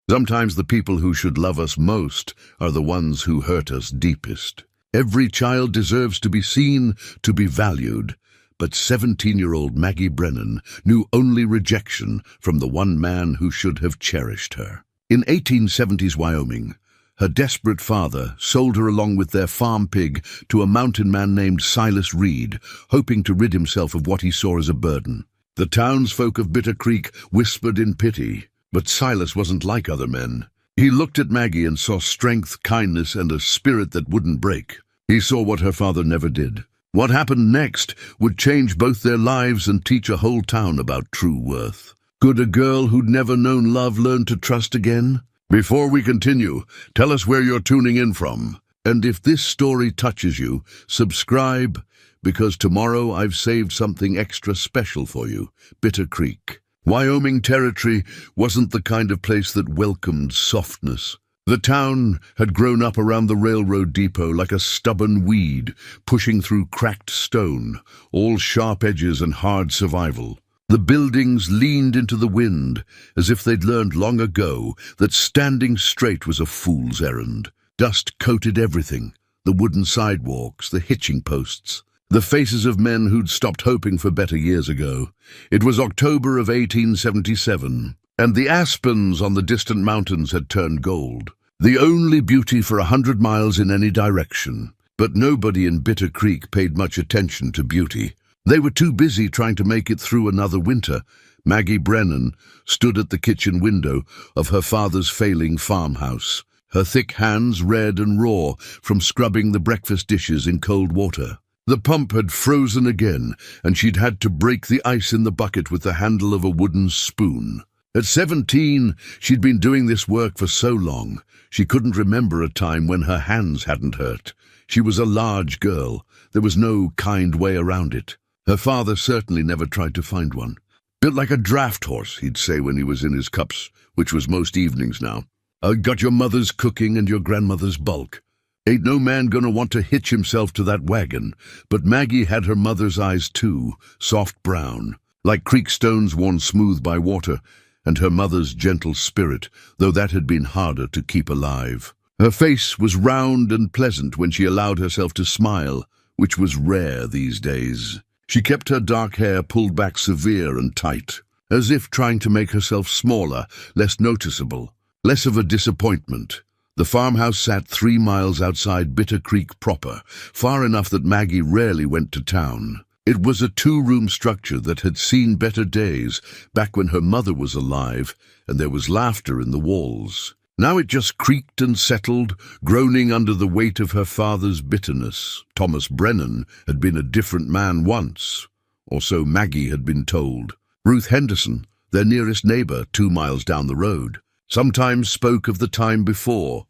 Sometimes the people who should love us most are the ones who hurt us deepest. Every child deserves to be seen, to be valued. But 17-year-old Maggie Brennan knew only rejection from the one man who should have cherished her. In 1870s Wyoming, her desperate father sold her along with their farm pig to a mountain man named Silas Reed, hoping to rid himself of what he saw as a burden. The townsfolk of Bitter Creek whispered in pity, but Silas wasn't like other men. He looked at Maggie and saw strength, kindness, and a spirit that wouldn't break. He saw what her father never did. What happened next would change both their lives and teach a whole town about true worth. Could a girl who'd never known love learn to trust again? Before we continue, tell us where you're tuning in from. And if this story touches you, subscribe, because tomorrow I've saved something extra special for you. Bitter Creek. Wyoming Territory wasn't the kind of place that welcomed softness. The town had grown up around the railroad depot like a stubborn weed, pushing through cracked stone, all sharp edges and hard survival. The buildings leaned into the wind, as if they'd learned long ago that standing straight was a fool's errand. Dust coated everything, the wooden sidewalks, the hitching posts, the faces of men who'd stopped hoping for better years ago. It was October of 1877. And the aspens on the distant mountains had turned gold, the only beauty for 100 miles in any direction. But nobody in Bitter Creek paid much attention to beauty. They were too busy trying to make it through another winter. Maggie Brennan stood at the kitchen window of her father's failing farmhouse, her thick hands red and raw from scrubbing the breakfast dishes in cold water. The pump had frozen again, and she'd had to break the ice in the bucket with the handle of a wooden spoon. At 17, she'd been doing this work for so long, she couldn't remember a time when her hands hadn't hurt. She was a large girl. There was no kind way around it. Her father certainly never tried to find one. Built like a draft horse, he'd say when he was in his cups, which was most evenings now. I got your mother's cooking and your grandmother's bulk. Ain't no man gonna want to hitch himself to that wagon. But Maggie had her mother's eyes too, soft brown, like creek stones worn smooth by water, and her mother's gentle spirit, though that had been harder to keep alive. Her face was round and pleasant when she allowed herself to smile, which was rare these days. She kept her dark hair pulled back severe and tight, as if trying to make herself smaller, less noticeable, less of a disappointment. The farmhouse sat 3 miles outside Bitter Creek proper, far enough that Maggie rarely went to town. It was a 2-room structure that had seen better days back when her mother was alive, and there was laughter in the walls. Now it just creaked and settled, groaning under the weight of her father's bitterness. Thomas Brennan had been a different man once, or so Maggie had been told. Ruth Henderson, their nearest neighbor 2 miles down the road, sometimes spoke of the time before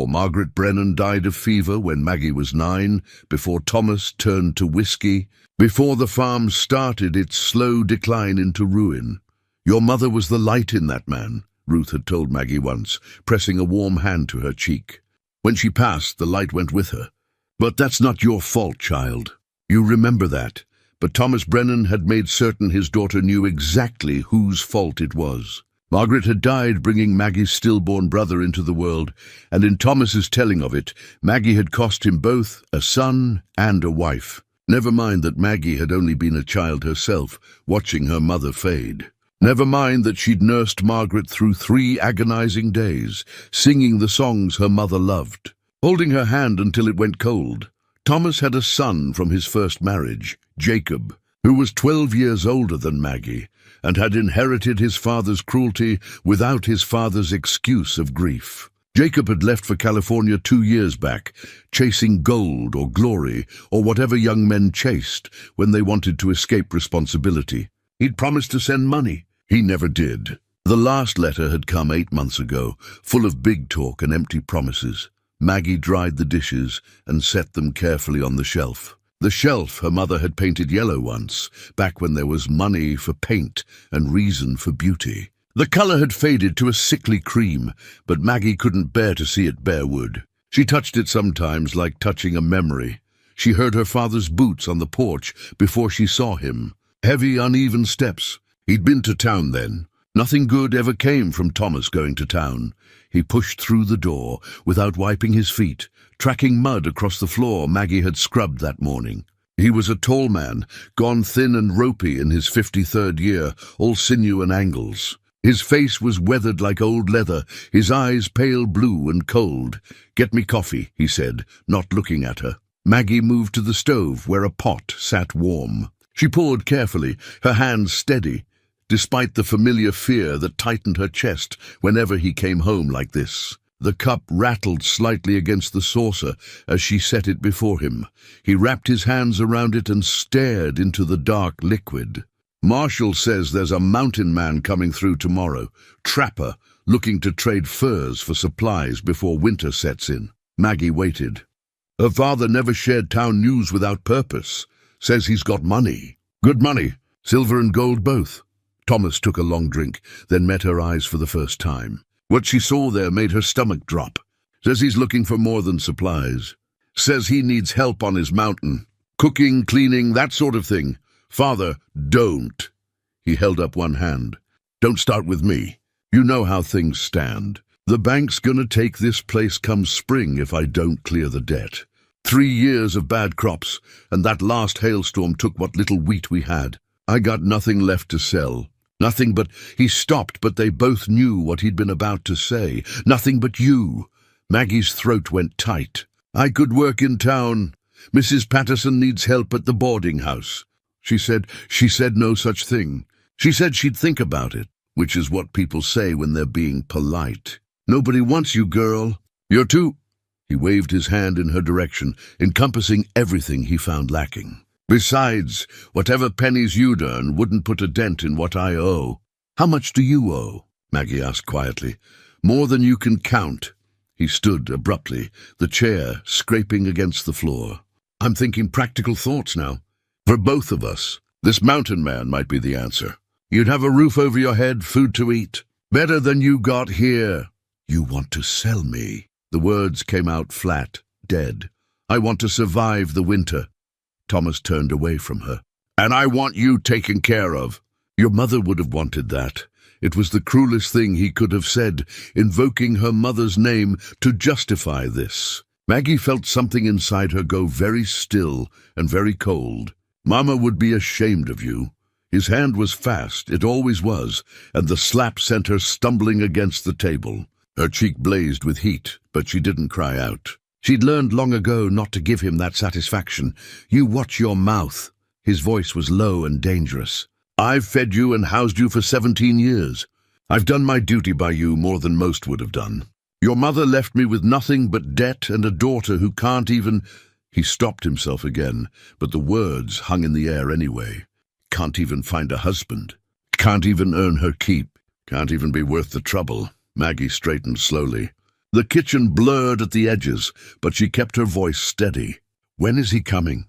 Margaret Brennan died of fever when Maggie was 9, before Thomas turned to whiskey, before the farm started its slow decline into ruin. Your mother was the light in that man, Ruth had told Maggie once, pressing a warm hand to her cheek. When she passed, the light went with her. But that's not your fault, child. You remember that. But Thomas Brennan had made certain his daughter knew exactly whose fault it was. Margaret had died bringing Maggie's stillborn brother into the world, and in Thomas's telling of it, Maggie had cost him both a son and a wife. Never mind that Maggie had only been a child herself, watching her mother fade. Never mind that she'd nursed Margaret through 3 agonizing days, singing the songs her mother loved, holding her hand until it went cold. Thomas had a son from his first marriage, Jacob, who was 12 years older than Maggie, and had inherited his father's cruelty without his father's excuse of grief. Jacob had left for California 2 years back, chasing gold or glory or whatever young men chased when they wanted to escape responsibility. He'd promised to send money. He never did. The last letter had come 8 months ago, full of big talk and empty promises. Maggie dried the dishes and set them carefully on the shelf. The shelf her mother had painted yellow once, back when there was money for paint and reason for beauty. The color had faded to a sickly cream, but Maggie couldn't bear to see it bare wood. She touched it sometimes like touching a memory. She heard her father's boots on the porch before she saw him. Heavy, uneven steps. He'd been to town then. Nothing good ever came from Thomas going to town. He pushed through the door without wiping his feet, tracking mud across the floor Maggie had scrubbed that morning. He was a tall man, gone thin and ropey in his 53rd year, all sinew and angles. His face was weathered like old leather, his eyes pale blue and cold. "Get me coffee," he said, not looking at her. Maggie moved to the stove where a pot sat warm. She poured carefully, her hands steady, despite the familiar fear that tightened her chest whenever he came home like this. The cup rattled slightly against the saucer as she set it before him. He wrapped his hands around it and stared into the dark liquid. "Marshall says there's a mountain man coming through tomorrow. Trapper, looking to trade furs for supplies before winter sets in." Maggie waited. Her father never shared town news without purpose. Says he's got money. Good money, silver and gold both. Thomas took a long drink, then met her eyes for the first time. What she saw there made her stomach drop. Says he's looking for more than supplies. Says he needs help on his mountain. Cooking, cleaning, that sort of thing. Father, don't. He held up one hand. Don't start with me. You know how things stand. The bank's gonna take this place come spring if I don't clear the debt. 3 years of bad crops, and that last hailstorm took what little wheat we had. I got nothing left to sell. Nothing but... He stopped, but they both knew what he'd been about to say. Nothing but you. Maggie's throat went tight. I could work in town. Mrs. Patterson needs help at the boarding house. She said no such thing. She said she'd think about it, which is what people say when they're being polite. Nobody wants you, girl. You're too... He waved his hand in her direction, encompassing everything he found lacking. Besides, whatever pennies you'd earn wouldn't put a dent in what I owe. How much do you owe? Maggie asked quietly. More than you can count. He stood abruptly, the chair scraping against the floor. I'm thinking practical thoughts now. For both of us, this mountain man might be the answer. You'd have a roof over your head, food to eat. Better than you got here. You want to sell me. The words came out flat, dead. I want to survive the winter. Thomas turned away from her. And I want you taken care of. Your mother would have wanted that. It was the cruelest thing he could have said, invoking her mother's name to justify this. Maggie felt something inside her go very still and very cold. Mama would be ashamed of you. His hand was fast, it always was, and the slap sent her stumbling against the table. Her cheek blazed with heat, but she didn't cry out. She'd learned long ago not to give him that satisfaction. You watch your mouth. His voice was low and dangerous. I've fed you and housed you for 17 years. I've done my duty by you more than most would have done. Your mother left me with nothing but debt and a daughter who can't even... He stopped himself again, but the words hung in the air anyway. Can't even find a husband. Can't even earn her keep. Can't even be worth the trouble. Maggie straightened slowly. The kitchen blurred at the edges, but she kept her voice steady. When is he coming?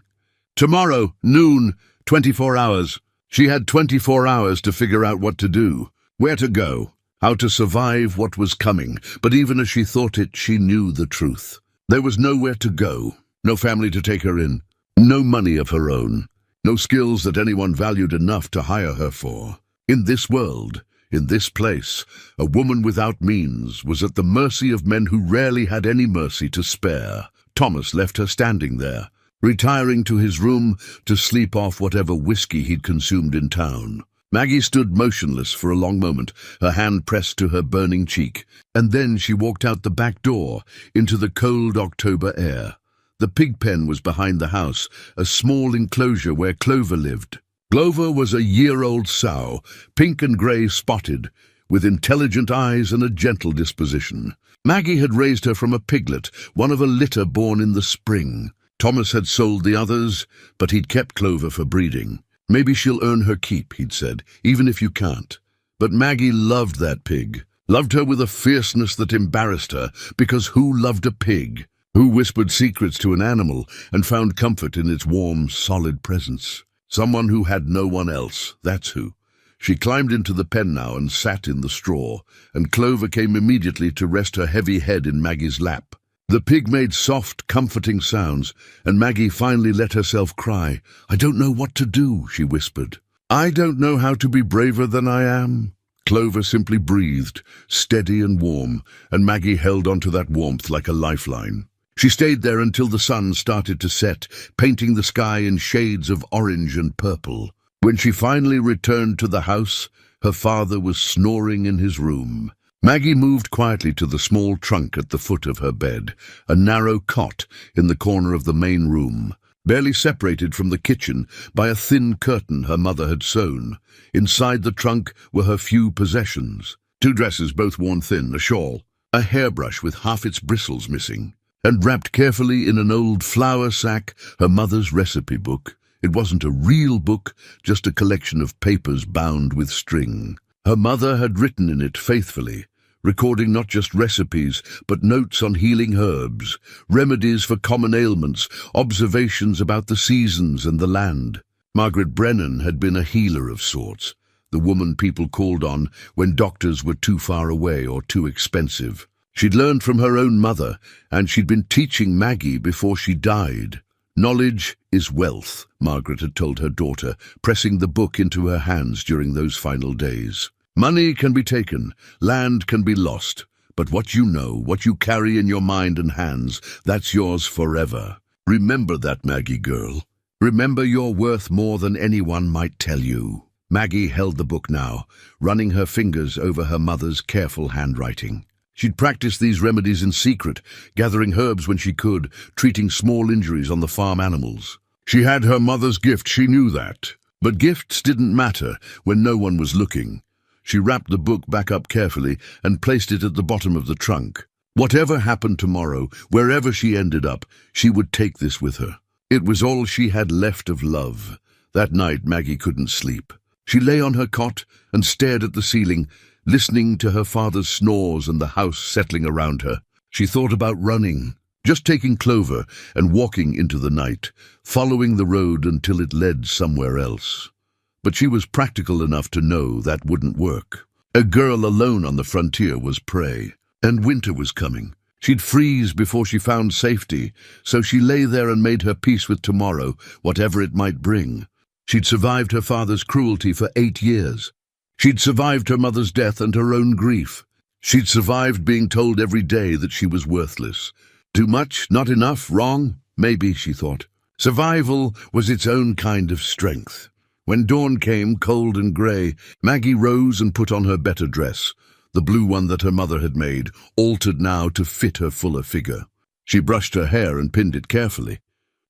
Tomorrow, noon, 24 hours. She had 24 hours to figure out what to do, where to go, how to survive what was coming, but even as she thought it, she knew the truth. There was nowhere to go, no family to take her in, no money of her own, no skills that anyone valued enough to hire her for. In this world, in this place, a woman without means was at the mercy of men who rarely had any mercy to spare. Thomas left her standing there, retiring to his room to sleep off whatever whiskey he'd consumed in town. Maggie stood motionless for a long moment, her hand pressed to her burning cheek, and then she walked out the back door into the cold October air. The pig pen was behind the house, a small enclosure where Clover lived. Clover was a year-old sow, pink and grey spotted, with intelligent eyes and a gentle disposition. Maggie had raised her from a piglet, one of a litter born in the spring. Thomas had sold the others, but he'd kept Clover for breeding. Maybe she'll earn her keep, he'd said, even if you can't. But Maggie loved that pig, loved her with a fierceness that embarrassed her, because who loved a pig? Who whispered secrets to an animal and found comfort in its warm, solid presence? Someone who had no one else, that's who. She climbed into the pen now and sat in the straw, and Clover came immediately to rest her heavy head in Maggie's lap. The pig made soft, comforting sounds, and Maggie finally let herself cry. I don't know what to do, she whispered. I don't know how to be braver than I am. Clover simply breathed, steady and warm, and Maggie held onto that warmth like a lifeline. She stayed there until the sun started to set, painting the sky in shades of orange and purple. When she finally returned to the house, her father was snoring in his room. Maggie moved quietly to the small trunk at the foot of her bed, a narrow cot in the corner of the main room, barely separated from the kitchen by a thin curtain her mother had sewn. Inside the trunk were her few possessions: 2 dresses, both worn thin, a shawl, a hairbrush with half its bristles missing, and wrapped carefully in an old flour sack, her mother's recipe book. It wasn't a real book, just a collection of papers bound with string. Her mother had written in it faithfully, recording not just recipes, but notes on healing herbs, remedies for common ailments, observations about the seasons and the land. Margaret Brennan had been a healer of sorts, the woman people called on when doctors were too far away or too expensive. She'd learned from her own mother, and she'd been teaching Maggie before she died. "Knowledge is wealth," Margaret had told her daughter, pressing the book into her hands during those final days. "Money can be taken, land can be lost, but what you know, what you carry in your mind and hands, that's yours forever. Remember that, Maggie girl. Remember you're worth more than anyone might tell you." Maggie held the book now, running her fingers over her mother's careful handwriting. She'd practiced these remedies in secret, gathering herbs when she could, treating small injuries on the farm animals. She had her mother's gift, she knew that. But gifts didn't matter when no one was looking. She wrapped the book back up carefully and placed it at the bottom of the trunk. Whatever happened tomorrow, wherever she ended up, she would take this with her. It was all she had left of love. That night, Maggie couldn't sleep. She lay on her cot and stared at the ceiling, listening to her father's snores and the house settling around her. She thought about running, just taking Clover and walking into the night, following the road until it led somewhere else. But she was practical enough to know that wouldn't work. A girl alone on the frontier was prey, and winter was coming. She'd freeze before she found safety, so she lay there and made her peace with tomorrow, whatever it might bring. She'd survived her father's cruelty for 8 years. She'd survived her mother's death and her own grief. She'd survived being told every day that she was worthless. Too much? Not enough? Wrong? Maybe, she thought. Survival was its own kind of strength. When dawn came, cold and grey, Maggie rose and put on her better dress, the blue one that her mother had made, altered now to fit her fuller figure. She brushed her hair and pinned it carefully.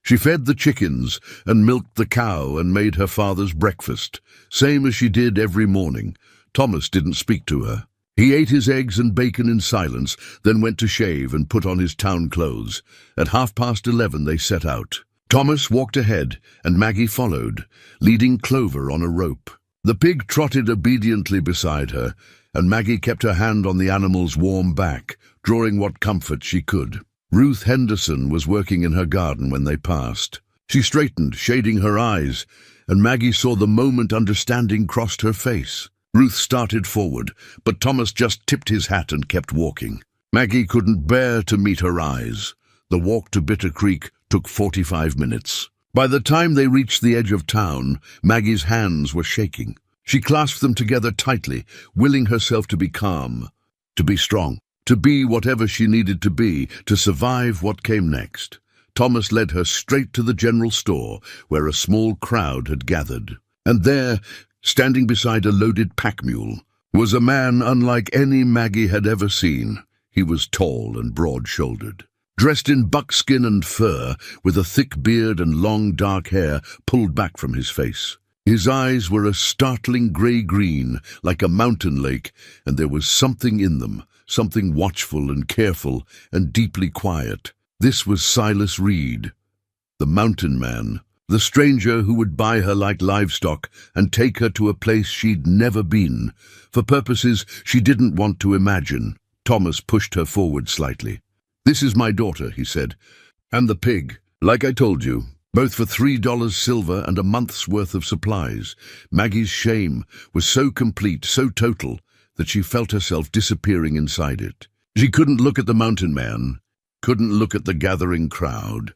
She fed the chickens and milked the cow and made her father's breakfast, same as she did every morning. Thomas didn't speak to her. He ate his eggs and bacon in silence, then went to shave and put on his town clothes. At 11:30 they set out. Thomas walked ahead, and Maggie followed, leading Clover on a rope. The pig trotted obediently beside her, and Maggie kept her hand on the animal's warm back, drawing what comfort she could. Ruth Henderson was working in her garden when they passed. She straightened, shading her eyes, and Maggie saw the moment understanding crossed her face. Ruth started forward, but Thomas just tipped his hat and kept walking. Maggie couldn't bear to meet her eyes. The walk to Bitter Creek took 45 minutes. By the time they reached the edge of town, Maggie's hands were shaking. She clasped them together tightly, willing herself to be calm, to be strong, to be whatever she needed to be, to survive what came next. Thomas led her straight to the general store, where a small crowd had gathered. And there, standing beside a loaded pack mule, was a man unlike any Maggie had ever seen. He was tall and broad-shouldered, dressed in buckskin and fur, with a thick beard and long dark hair pulled back from his face. His eyes were a startling grey-green, like a mountain lake, and there was something in them, something watchful and careful and deeply quiet. This was Silas Reed, the mountain man, the stranger who would buy her like livestock and take her to a place she'd never been, for purposes she didn't want to imagine. Thomas pushed her forward slightly. "This is my daughter," he said, "and the pig, like I told you, both for $3 silver and a month's worth of supplies." Maggie's shame was so complete, so total, that she felt herself disappearing inside it. She couldn't look at the mountain man, couldn't look at the gathering crowd.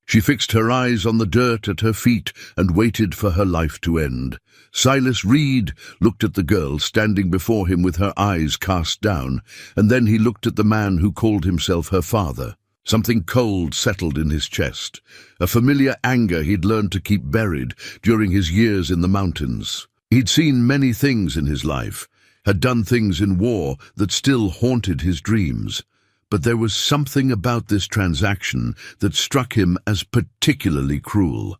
She fixed her eyes on the dirt at her feet and waited for her life to end. Silas Reed looked at the girl standing before him with her eyes cast down, and then he looked at the man who called himself her father. Something cold settled in his chest, a familiar anger he'd learned to keep buried during his years in the mountains. He'd seen many things in his life, had done things in war that still haunted his dreams. But there was something about this transaction that struck him as particularly cruel.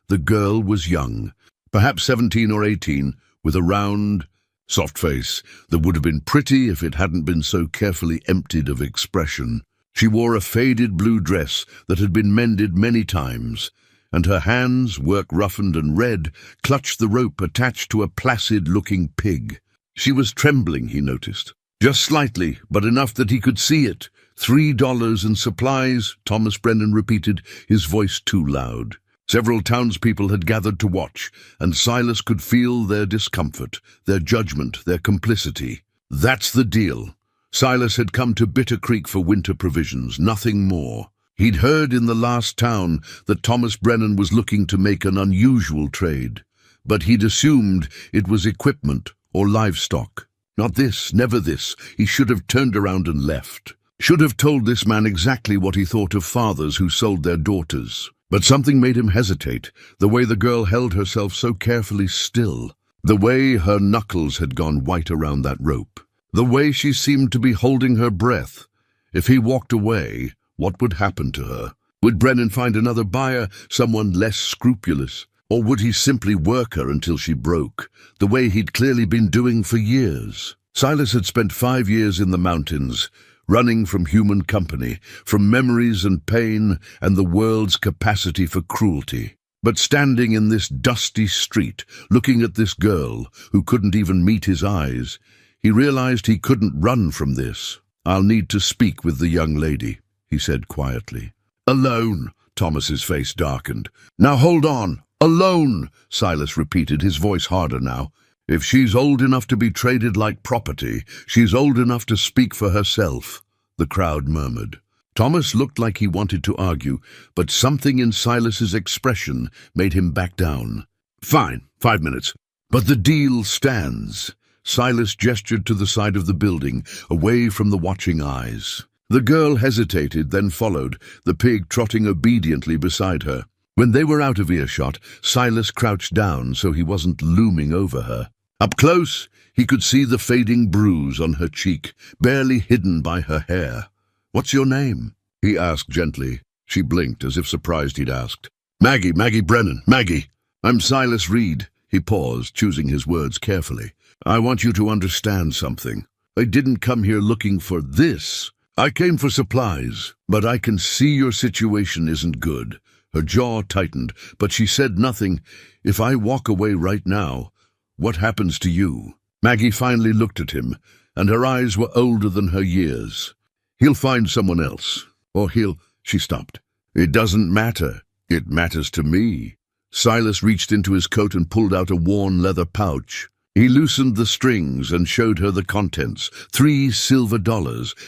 The girl was young, perhaps 17 or 18, with a round, soft face that would have been pretty if it hadn't been so carefully emptied of expression. She wore a faded blue dress that had been mended many times, and her hands, work roughened and red, clutched the rope attached to a placid-looking pig. She was trembling, he noticed. Just slightly, but enough that he could see it. $3 and supplies, Thomas Brennan repeated, his voice too loud. Several townspeople had gathered to watch, and Silas could feel their discomfort, their judgment, their complicity. That's the deal. Silas had come to Bitter Creek for winter provisions, nothing more. He'd heard in the last town that Thomas Brennan was looking to make an unusual trade, but he'd assumed it was equipment or livestock. Not this, never this. He should have turned around and left. Should have told this man exactly what he thought of fathers who sold their daughters. But something made him hesitate, the way the girl held herself so carefully still, the way her knuckles had gone white around that rope, the way she seemed to be holding her breath. If he walked away, what would happen to her? Would Brennan find another buyer, someone less scrupulous? Or would he simply work her until she broke, the way he'd clearly been doing for years? Silas had spent 5 years in the mountains, running from human company, from memories and pain and the world's capacity for cruelty. But standing in this dusty street, looking at this girl who couldn't even meet his eyes, he realized he couldn't run from this. "I'll need to speak with the young lady," he said quietly. "Alone," Thomas's face darkened. "Now hold on. Alone," Silas repeated, his voice harder now. "If she's old enough to be traded like property, she's old enough to speak for herself," the crowd murmured. Thomas looked like he wanted to argue, but something in Silas's expression made him back down. "Fine, 5 minutes. But the deal stands." Silas gestured to the side of the building, away from the watching eyes. The girl hesitated, then followed, the pig trotting obediently beside her. When they were out of earshot, Silas crouched down so he wasn't looming over her. Up close, he could see the fading bruise on her cheek, barely hidden by her hair. "What's your name?" he asked gently. She blinked, as if surprised he'd asked. Maggie Brennan, Maggie. I'm Silas Reed." He paused, choosing his words carefully. "I want you to understand something. I didn't come here looking for this. I came for supplies, but I can see your situation isn't good." Her jaw tightened, but she said nothing. "If I walk away right now, what happens to you?" Maggie finally looked at him, and her eyes were older than her years. "He'll find someone else, or he'll—" She stopped. "It doesn't matter. It matters to me." Silas reached into his coat and pulled out a worn leather pouch. He loosened the strings and showed her the contents, $3 silver,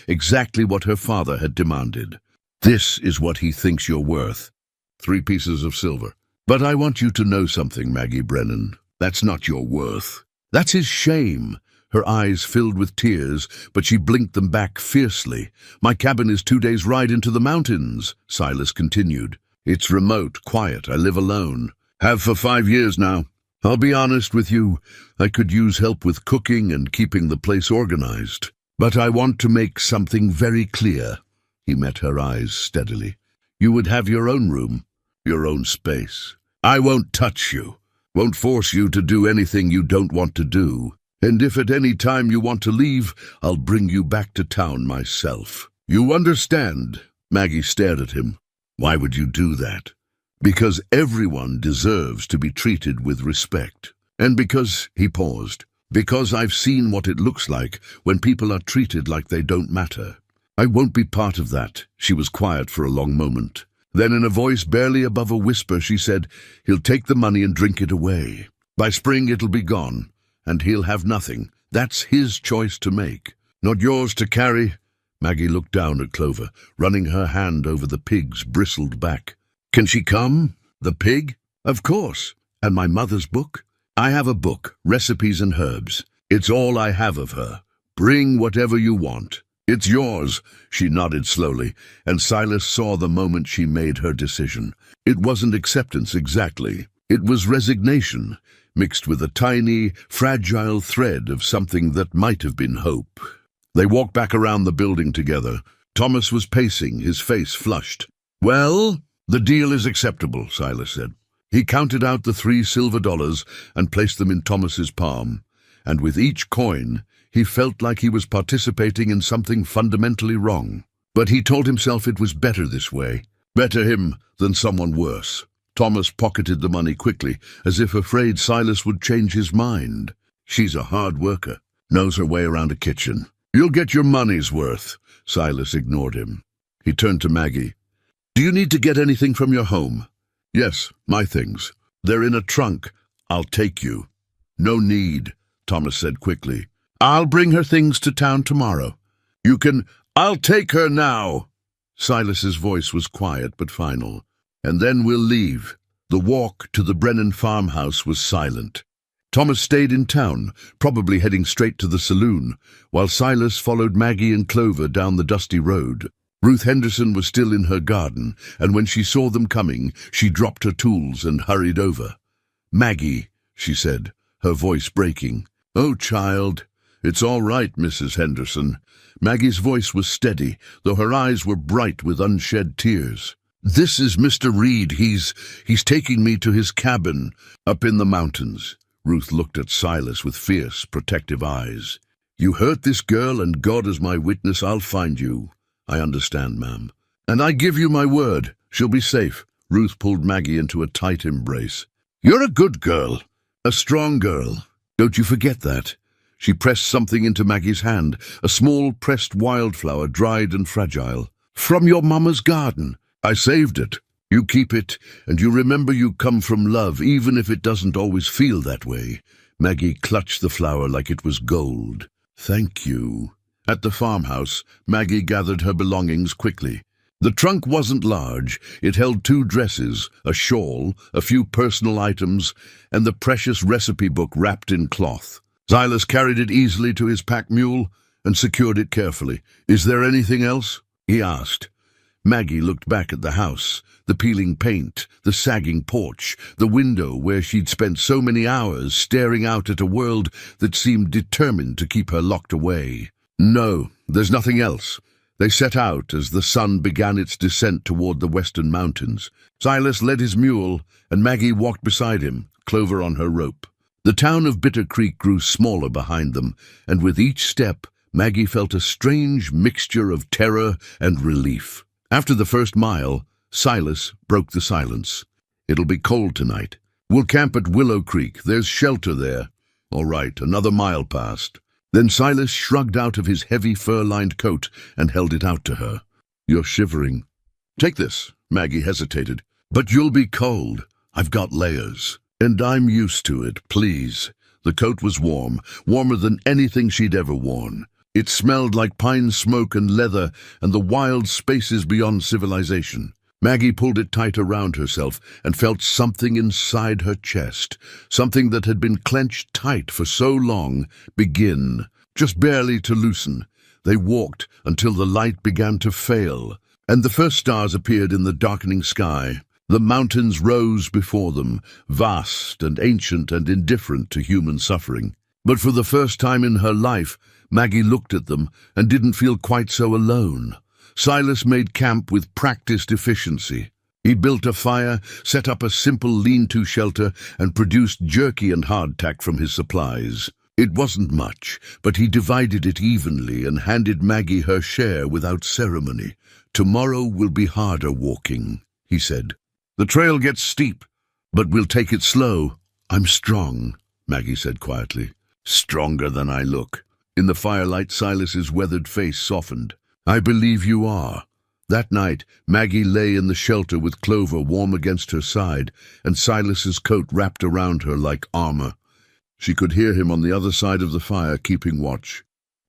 exactly what her father had demanded. "This is what he thinks you're worth. 3 pieces of silver. But I want you to know something, Maggie Brennan. That's not your worth. That's his shame." Her eyes filled with tears, but she blinked them back fiercely. "My cabin is 2 days' ride into the mountains," Silas continued. "It's remote, quiet. I live alone. Have for 5 years now. I'll be honest with you, I could use help with cooking and keeping the place organized. But I want to make something very clear." He met her eyes steadily. "You would have your own room, your own space. I won't touch you, won't force you to do anything you don't want to do. And if at any time you want to leave, I'll bring you back to town myself. You understand?" Maggie stared at him. "Why would you do that?" "Because everyone deserves to be treated with respect. And because," he paused, "because I've seen what it looks like when people are treated like they don't matter. I won't be part of that." She was quiet for a long moment. Then in a voice barely above a whisper, she said, "He'll take the money and drink it away. By spring it'll be gone, and he'll have nothing. That's his choice to make, not yours to carry." Maggie looked down at Clover, running her hand over the pig's bristled back. Can she come? The pig? Of course. And my mother's book? I have a book, Recipes and Herbs. It's all I have of her. Bring whatever you want. It's yours, she nodded slowly, and Silas saw the moment she made her decision. It wasn't acceptance exactly. It was resignation, mixed with a tiny, fragile thread of something that might have been hope. They walked back around the building together. Thomas was pacing, his face flushed. "Well, the deal is acceptable," Silas said. He counted out the 3 silver dollars and placed them in Thomas's palm, and with each coin, he felt like he was participating in something fundamentally wrong. But he told himself it was better this way. Better him than someone worse. Thomas pocketed the money quickly, as if afraid Silas would change his mind. "She's a hard worker, knows her way around a kitchen. You'll get your money's worth." Silas ignored him. He turned to Maggie. "Do you need to get anything from your home?" "Yes, my things. They're in a trunk. I'll take you." "No need," Thomas said quickly. "I'll bring her things to town tomorrow." "You can—" "I'll take her now." Silas's voice was quiet but final. "And then we'll leave." The walk to the Brennan farmhouse was silent. Thomas stayed in town, probably heading straight to the saloon, while Silas followed Maggie and Clover down the dusty road. Ruth Henderson was still in her garden, and when she saw them coming, she dropped her tools and hurried over. "Maggie," she said, her voice breaking. "Oh, child." "It's all right, Mrs. Henderson." Maggie's voice was steady, though her eyes were bright with unshed tears. "This is Mr. Reed. He's taking me to his cabin up in the mountains." Ruth looked at Silas with fierce, protective eyes. "You hurt this girl, and God is my witness, I'll find you." "I understand, ma'am. And I give you my word, she'll be safe." Ruth pulled Maggie into a tight embrace. "You're a good girl, a strong girl. Don't you forget that." She pressed something into Maggie's hand, a small pressed wildflower, dried and fragile. "From your mama's garden. I saved it. You keep it, and you remember you come from love, even if it doesn't always feel that way." Maggie clutched the flower like it was gold. "Thank you." At the farmhouse, Maggie gathered her belongings quickly. The trunk wasn't large. It held 2 dresses, a shawl, a few personal items, and the precious recipe book wrapped in cloth. Silas carried it easily to his pack mule and secured it carefully. "Is there anything else?" he asked. Maggie looked back at the house, the peeling paint, the sagging porch, the window where she'd spent so many hours staring out at a world that seemed determined to keep her locked away. "No, there's nothing else." They set out as the sun began its descent toward the western mountains. Silas led his mule, and Maggie walked beside him, Clover on her rope. The town of Bitter Creek grew smaller behind them, and with each step, Maggie felt a strange mixture of terror and relief. After the first mile, Silas broke the silence. "It'll be cold tonight. We'll camp at Willow Creek. There's shelter there." "All right," another mile passed. Then Silas shrugged out of his heavy fur-lined coat and held it out to her. "You're shivering." "Take this." Maggie hesitated. "But you'll be cold. I've got layers." "And I'm used to it, please." The coat was warm, warmer than anything she'd ever worn. It smelled like pine smoke and leather and the wild spaces beyond civilization. Maggie pulled it tight around herself and felt something inside her chest, something that had been clenched tight for so long, begin, just barely to loosen. They walked until the light began to fail, and the first stars appeared in the darkening sky. The mountains rose before them, vast and ancient and indifferent to human suffering. But for the first time in her life, Maggie looked at them and didn't feel quite so alone. Silas made camp with practiced efficiency. He built a fire, set up a simple lean-to shelter, and produced jerky and hardtack from his supplies. It wasn't much, but he divided it evenly and handed Maggie her share without ceremony. "Tomorrow will be harder walking," he said. "The trail gets steep, but we'll take it slow." "I'm strong," Maggie said quietly. "Stronger than I look." In the firelight, Silas's weathered face softened. "I believe you are." That night, Maggie lay in the shelter with Clover warm against her side, and Silas's coat wrapped around her like armor. She could hear him on the other side of the fire, keeping watch,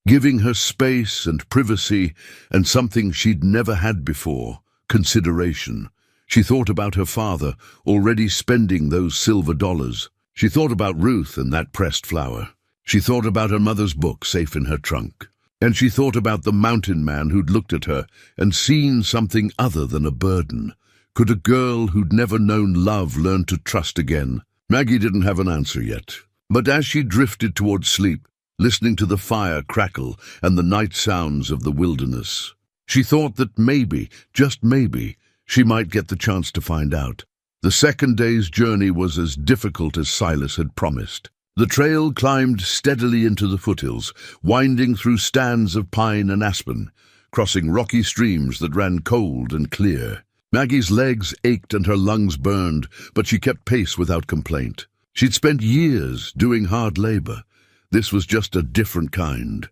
giving her space and privacy and something she'd never had before, consideration. She thought about her father, already spending those silver dollars. She thought about Ruth and that pressed flower. She thought about her mother's book safe in her trunk. And she thought about the mountain man who'd looked at her and seen something other than a burden. Could a girl who'd never known love learn to trust again? Maggie didn't have an answer yet. But as she drifted towards sleep, listening to the fire crackle and the night sounds of the wilderness, she thought that maybe, just maybe, she might get the chance to find out. The second day's journey was as difficult as Silas had promised. The trail climbed steadily into the foothills, winding through stands of pine and aspen, crossing rocky streams that ran cold and clear. Maggie's legs ached and her lungs burned, but she kept pace without complaint. She'd spent years doing hard labor. This was just a different kind.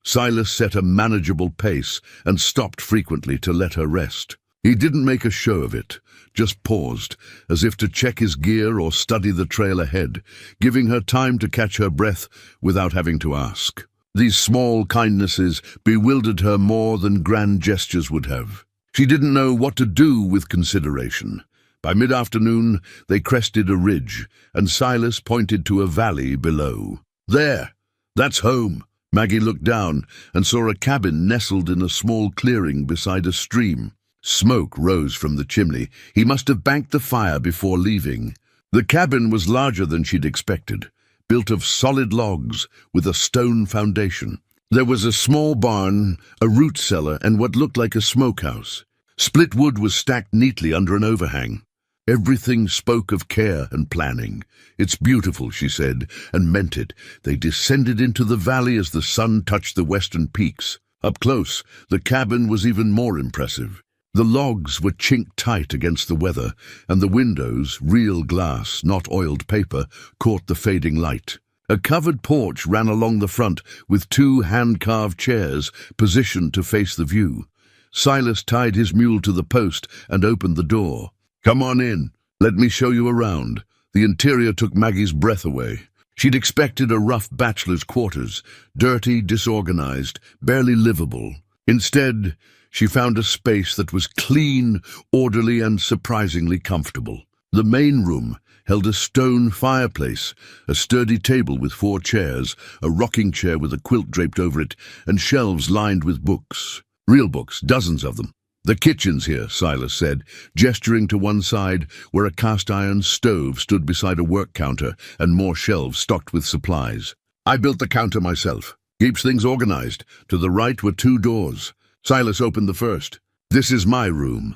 Silas set a manageable pace and stopped frequently to let her rest. He didn't make a show of it, just paused, as if to check his gear or study the trail ahead, giving her time to catch her breath without having to ask. These small kindnesses bewildered her more than grand gestures would have. She didn't know what to do with consideration. By mid-afternoon, they crested a ridge, and Silas pointed to a valley below. "There! That's home!" Maggie looked down and saw a cabin nestled in a small clearing beside a stream. Smoke rose from the chimney. He must have banked the fire before leaving. The cabin was larger than she'd expected, built of solid logs with a stone foundation. There was a small barn, a root cellar, and what looked like a smokehouse. Split wood was stacked neatly under an overhang. Everything spoke of care and planning. "It's beautiful," she said, and meant it. They descended into the valley as the sun touched the western peaks. Up close, the cabin was even more impressive. The logs were chinked tight against the weather, and the windows, real glass, not oiled paper, caught the fading light. A covered porch ran along the front with 2 hand-carved chairs positioned to face the view. Silas tied his mule to the post and opened the door. "Come on in. Let me show you around." The interior took Maggie's breath away. She'd expected a rough bachelor's quarters, dirty, disorganized, barely livable. Instead, she found a space that was clean, orderly, and surprisingly comfortable. The main room held a stone fireplace, a sturdy table with 4 chairs, a rocking chair with a quilt draped over it, and shelves lined with books. Real books, dozens of them. "The kitchen's here," Silas said, gesturing to one side where a cast-iron stove stood beside a work counter and more shelves stocked with supplies. "I built the counter myself. Keeps things organized. To the right were 2 doors. Silas opened the first. "This is my room."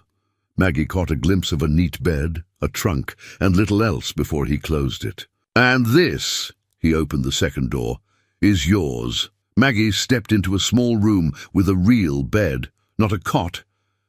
Maggie caught a glimpse of a neat bed, a trunk, and little else before he closed it. "And this," he opened the second door, "is yours." Maggie stepped into a small room with a real bed, not a cot,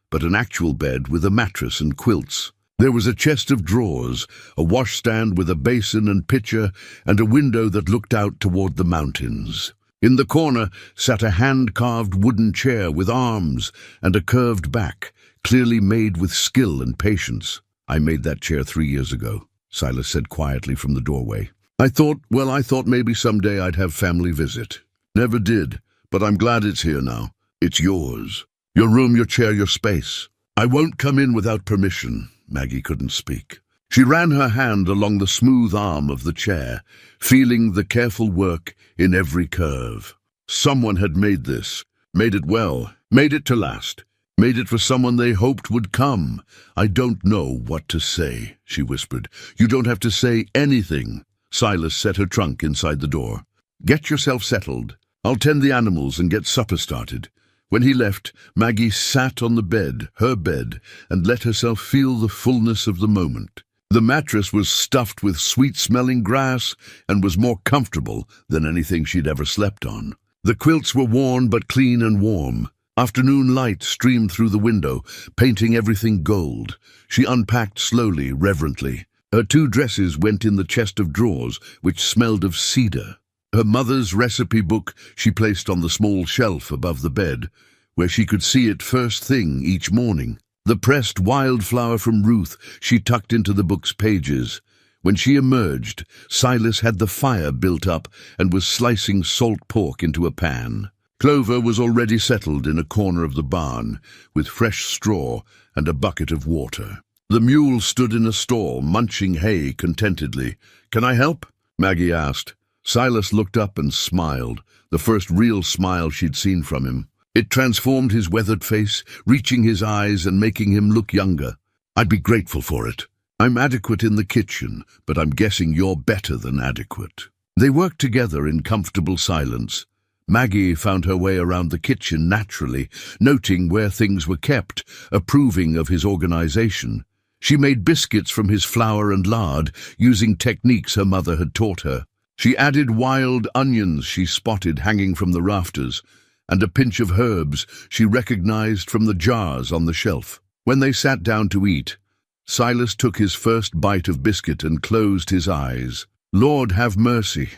but an actual bed with a mattress and quilts. There was a chest of drawers, a washstand with a basin and pitcher, and a window that looked out toward the mountains. In the corner sat a hand-carved wooden chair with arms and a curved back, clearly made with skill and patience. "I made that chair 3 years ago," Silas said quietly from the doorway. I thought maybe someday I'd have family visit. Never did, but I'm glad it's here now. It's yours. Your room, your chair, your space." "I won't come in without permission." Maggie couldn't speak. She ran her hand along the smooth arm of the chair, feeling the careful work in every curve. Someone had made this, made it well, made it to last, made it for someone they hoped would come. "I don't know what to say," she whispered. "You don't have to say anything." Silas set her trunk inside the door. "Get yourself settled. I'll tend the animals and get supper started." When he left, Maggie sat on the bed, her bed, and let herself feel the fullness of the moment. The mattress was stuffed with sweet-smelling grass and was more comfortable than anything she'd ever slept on. The quilts were worn but clean and warm. Afternoon light streamed through the window, painting everything gold. She unpacked slowly, reverently. Her 2 dresses went in the chest of drawers, which smelled of cedar. Her mother's recipe book she placed on the small shelf above the bed, where she could see it first thing each morning. The pressed wildflower from Ruth she tucked into the book's pages. When she emerged, Silas had the fire built up and was slicing salt pork into a pan. Clover was already settled in a corner of the barn, with fresh straw and a bucket of water. The mule stood in a stall, munching hay contentedly. "Can I help?" Maggie asked. Silas looked up and smiled, the first real smile she'd seen from him. It transformed his weathered face, reaching his eyes and making him look younger. "I'd be grateful for it. I'm adequate in the kitchen, but I'm guessing you're better than adequate." They worked together in comfortable silence. Maggie found her way around the kitchen naturally, noting where things were kept, approving of his organization. She made biscuits from his flour and lard, using techniques her mother had taught her. She added wild onions she spotted hanging from the rafters, and a pinch of herbs she recognized from the jars on the shelf. When they sat down to eat, Silas took his first bite of biscuit and closed his eyes. "Lord have mercy.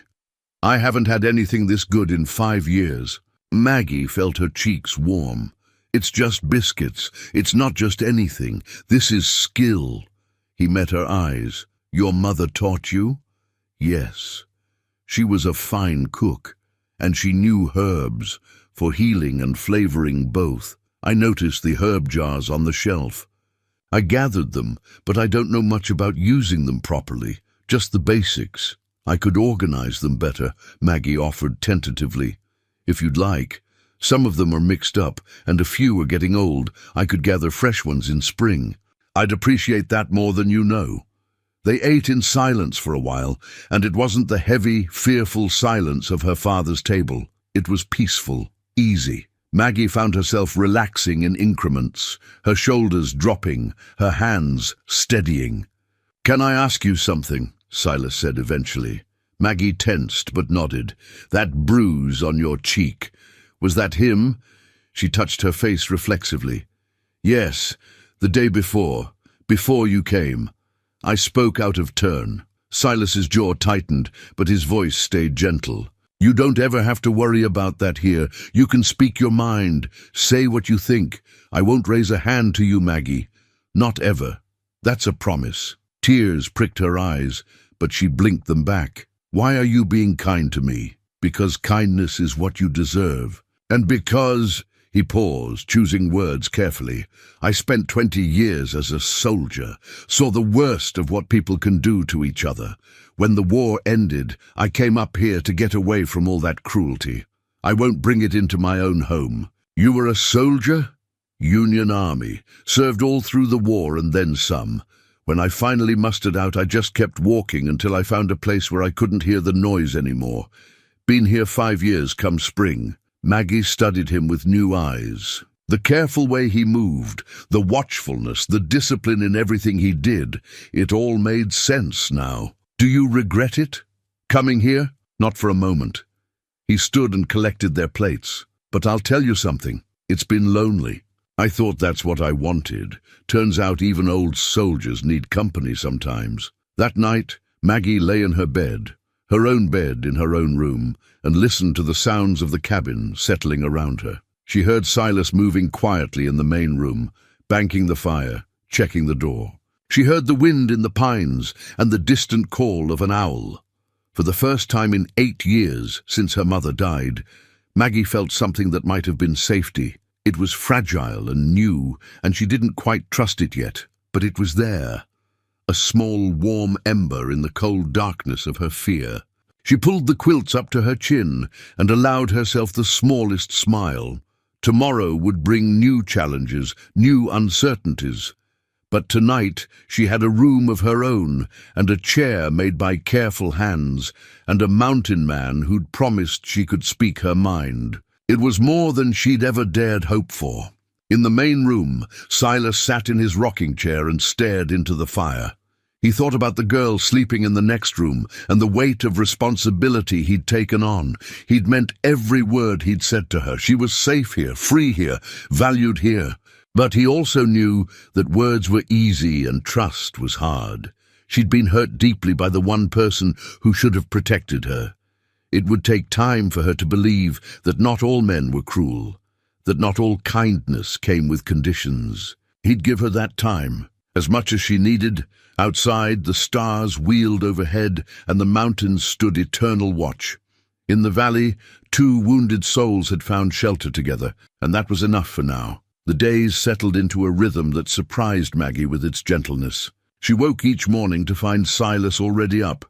I haven't had anything this good in 5 years." Maggie felt her cheeks warm. "It's just biscuits. It's not just anything. This is skill." He met her eyes. "Your mother taught you?" "Yes. She was a fine cook, and she knew herbs, for healing and flavoring both. I noticed the herb jars on the shelf. I gathered them, but I don't know much about using them properly, just the basics. I could organize them better," Maggie offered tentatively. "If you'd like. Some of them are mixed up, and a few are getting old. I could gather fresh ones in spring." "I'd appreciate that more than you know." They ate in silence for a while, and it wasn't the heavy, fearful silence of her father's table. It was peaceful, easy. Maggie found herself relaxing in increments, her shoulders dropping, her hands steadying. "Can I ask you something?" Silas said eventually. Maggie tensed but nodded. "That bruise on your cheek, was that him?" She touched her face reflexively. "Yes, the day before you came." I spoke out of turn. Silas's jaw tightened, but his voice stayed gentle. "You don't ever have to worry about that here. You can speak your mind, say what you think. I won't raise a hand to you, Maggie. Not ever. That's a promise." Tears pricked her eyes, but she blinked them back. "Why are you being kind to me?" "Because kindness is what you deserve. And because—" He paused, choosing words carefully. "I spent 20 years as a soldier, saw the worst of what people can do to each other. When the war ended, I came up here to get away from all that cruelty. I won't bring it into my own home." "You were a soldier?" "Union Army. Served all through the war and then some. When I finally mustered out, I just kept walking until I found a place where I couldn't hear the noise anymore. Been here 5 years come spring." Maggie studied him with new eyes. The careful way he moved, the watchfulness, the discipline in everything he did, it all made sense now. "Do you regret it? Coming here?" "Not for a moment." He stood and collected their plates. "But I'll tell you something. It's been lonely. I thought that's what I wanted. Turns out even old soldiers need company sometimes." That night, Maggie lay in her bed in her own room, and listened to the sounds of the cabin settling around her. She heard Silas moving quietly in the main room, banking the fire, checking the door. She heard the wind in the pines and the distant call of an owl. For the first time in 8 years since her mother died, Maggie felt something that might have been safety. It was fragile and new, and she didn't quite trust it yet, but it was there. A small, warm ember in the cold darkness of her fear. She pulled the quilts up to her chin and allowed herself the smallest smile. Tomorrow would bring new challenges, new uncertainties. But tonight she had a room of her own, and a chair made by careful hands, and a mountain man who'd promised she could speak her mind. It was more than she'd ever dared hope for. In the main room, Silas sat in his rocking chair and stared into the fire. He thought about the girl sleeping in the next room and the weight of responsibility he'd taken on. He'd meant every word he'd said to her. She was safe here, free here, valued here. But he also knew that words were easy and trust was hard. She'd been hurt deeply by the one person who should have protected her. It would take time for her to believe that not all men were cruel, that not all kindness came with conditions. He'd give her that time, as much as she needed. Outside, the stars wheeled overhead, and the mountains stood eternal watch. In the valley, 2 wounded souls had found shelter together, and that was enough for now. The days settled into a rhythm that surprised Maggie with its gentleness. She woke each morning to find Silas already up,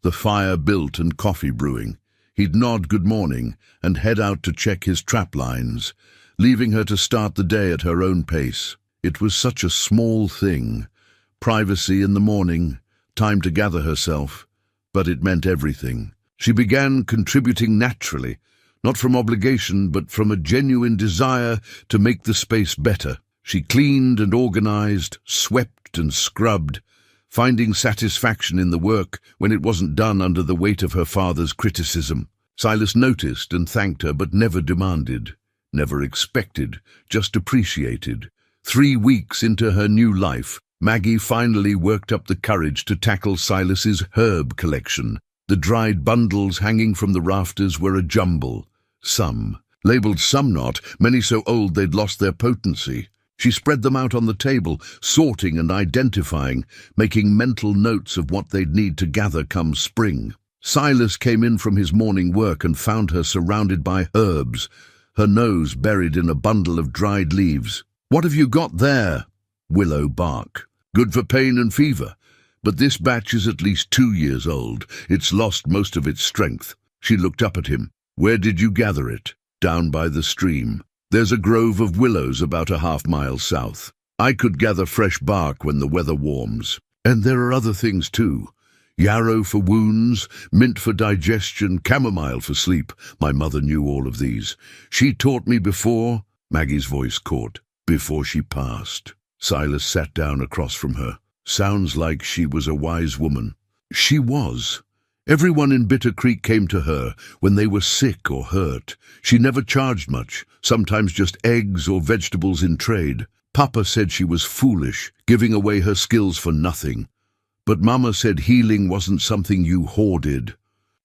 the fire built and coffee brewing. He'd nod good morning and head out to check his trap lines, leaving her to start the day at her own pace. It was such a small thing. Privacy in the morning, time to gather herself, but it meant everything. She began contributing naturally, not from obligation, but from a genuine desire to make the space better. She cleaned and organized, swept and scrubbed, finding satisfaction in the work when it wasn't done under the weight of her father's criticism. Silas noticed and thanked her, but never demanded, never expected, just appreciated. 3 weeks into her new life, Maggie finally worked up the courage to tackle Silas's herb collection. The dried bundles hanging from the rafters were a jumble. Some, labeled some not, many so old they'd lost their potency. She spread them out on the table, sorting and identifying, making mental notes of what they'd need to gather come spring. Silas came in from his morning work and found her surrounded by herbs, her nose buried in a bundle of dried leaves. "What have you got there?" "Willow bark. Good for pain and fever. But this batch is at least 2 years old. It's lost most of its strength." She looked up at him. "Where did you gather it?" "Down by the stream. There's a grove of willows about a half-mile south. I could gather fresh bark when the weather warms. And there are other things too. Yarrow for wounds, mint for digestion, chamomile for sleep. My mother knew all of these. She taught me before—" Maggie's voice caught. "Before she passed." Silas sat down across from her. Sounds like she was a wise woman. She was. Everyone in Bitter Creek came to her when they were sick or hurt. She never charged much, sometimes just eggs or vegetables in trade. Papa said she was foolish, giving away her skills for nothing. But Mama said healing wasn't something you hoarded.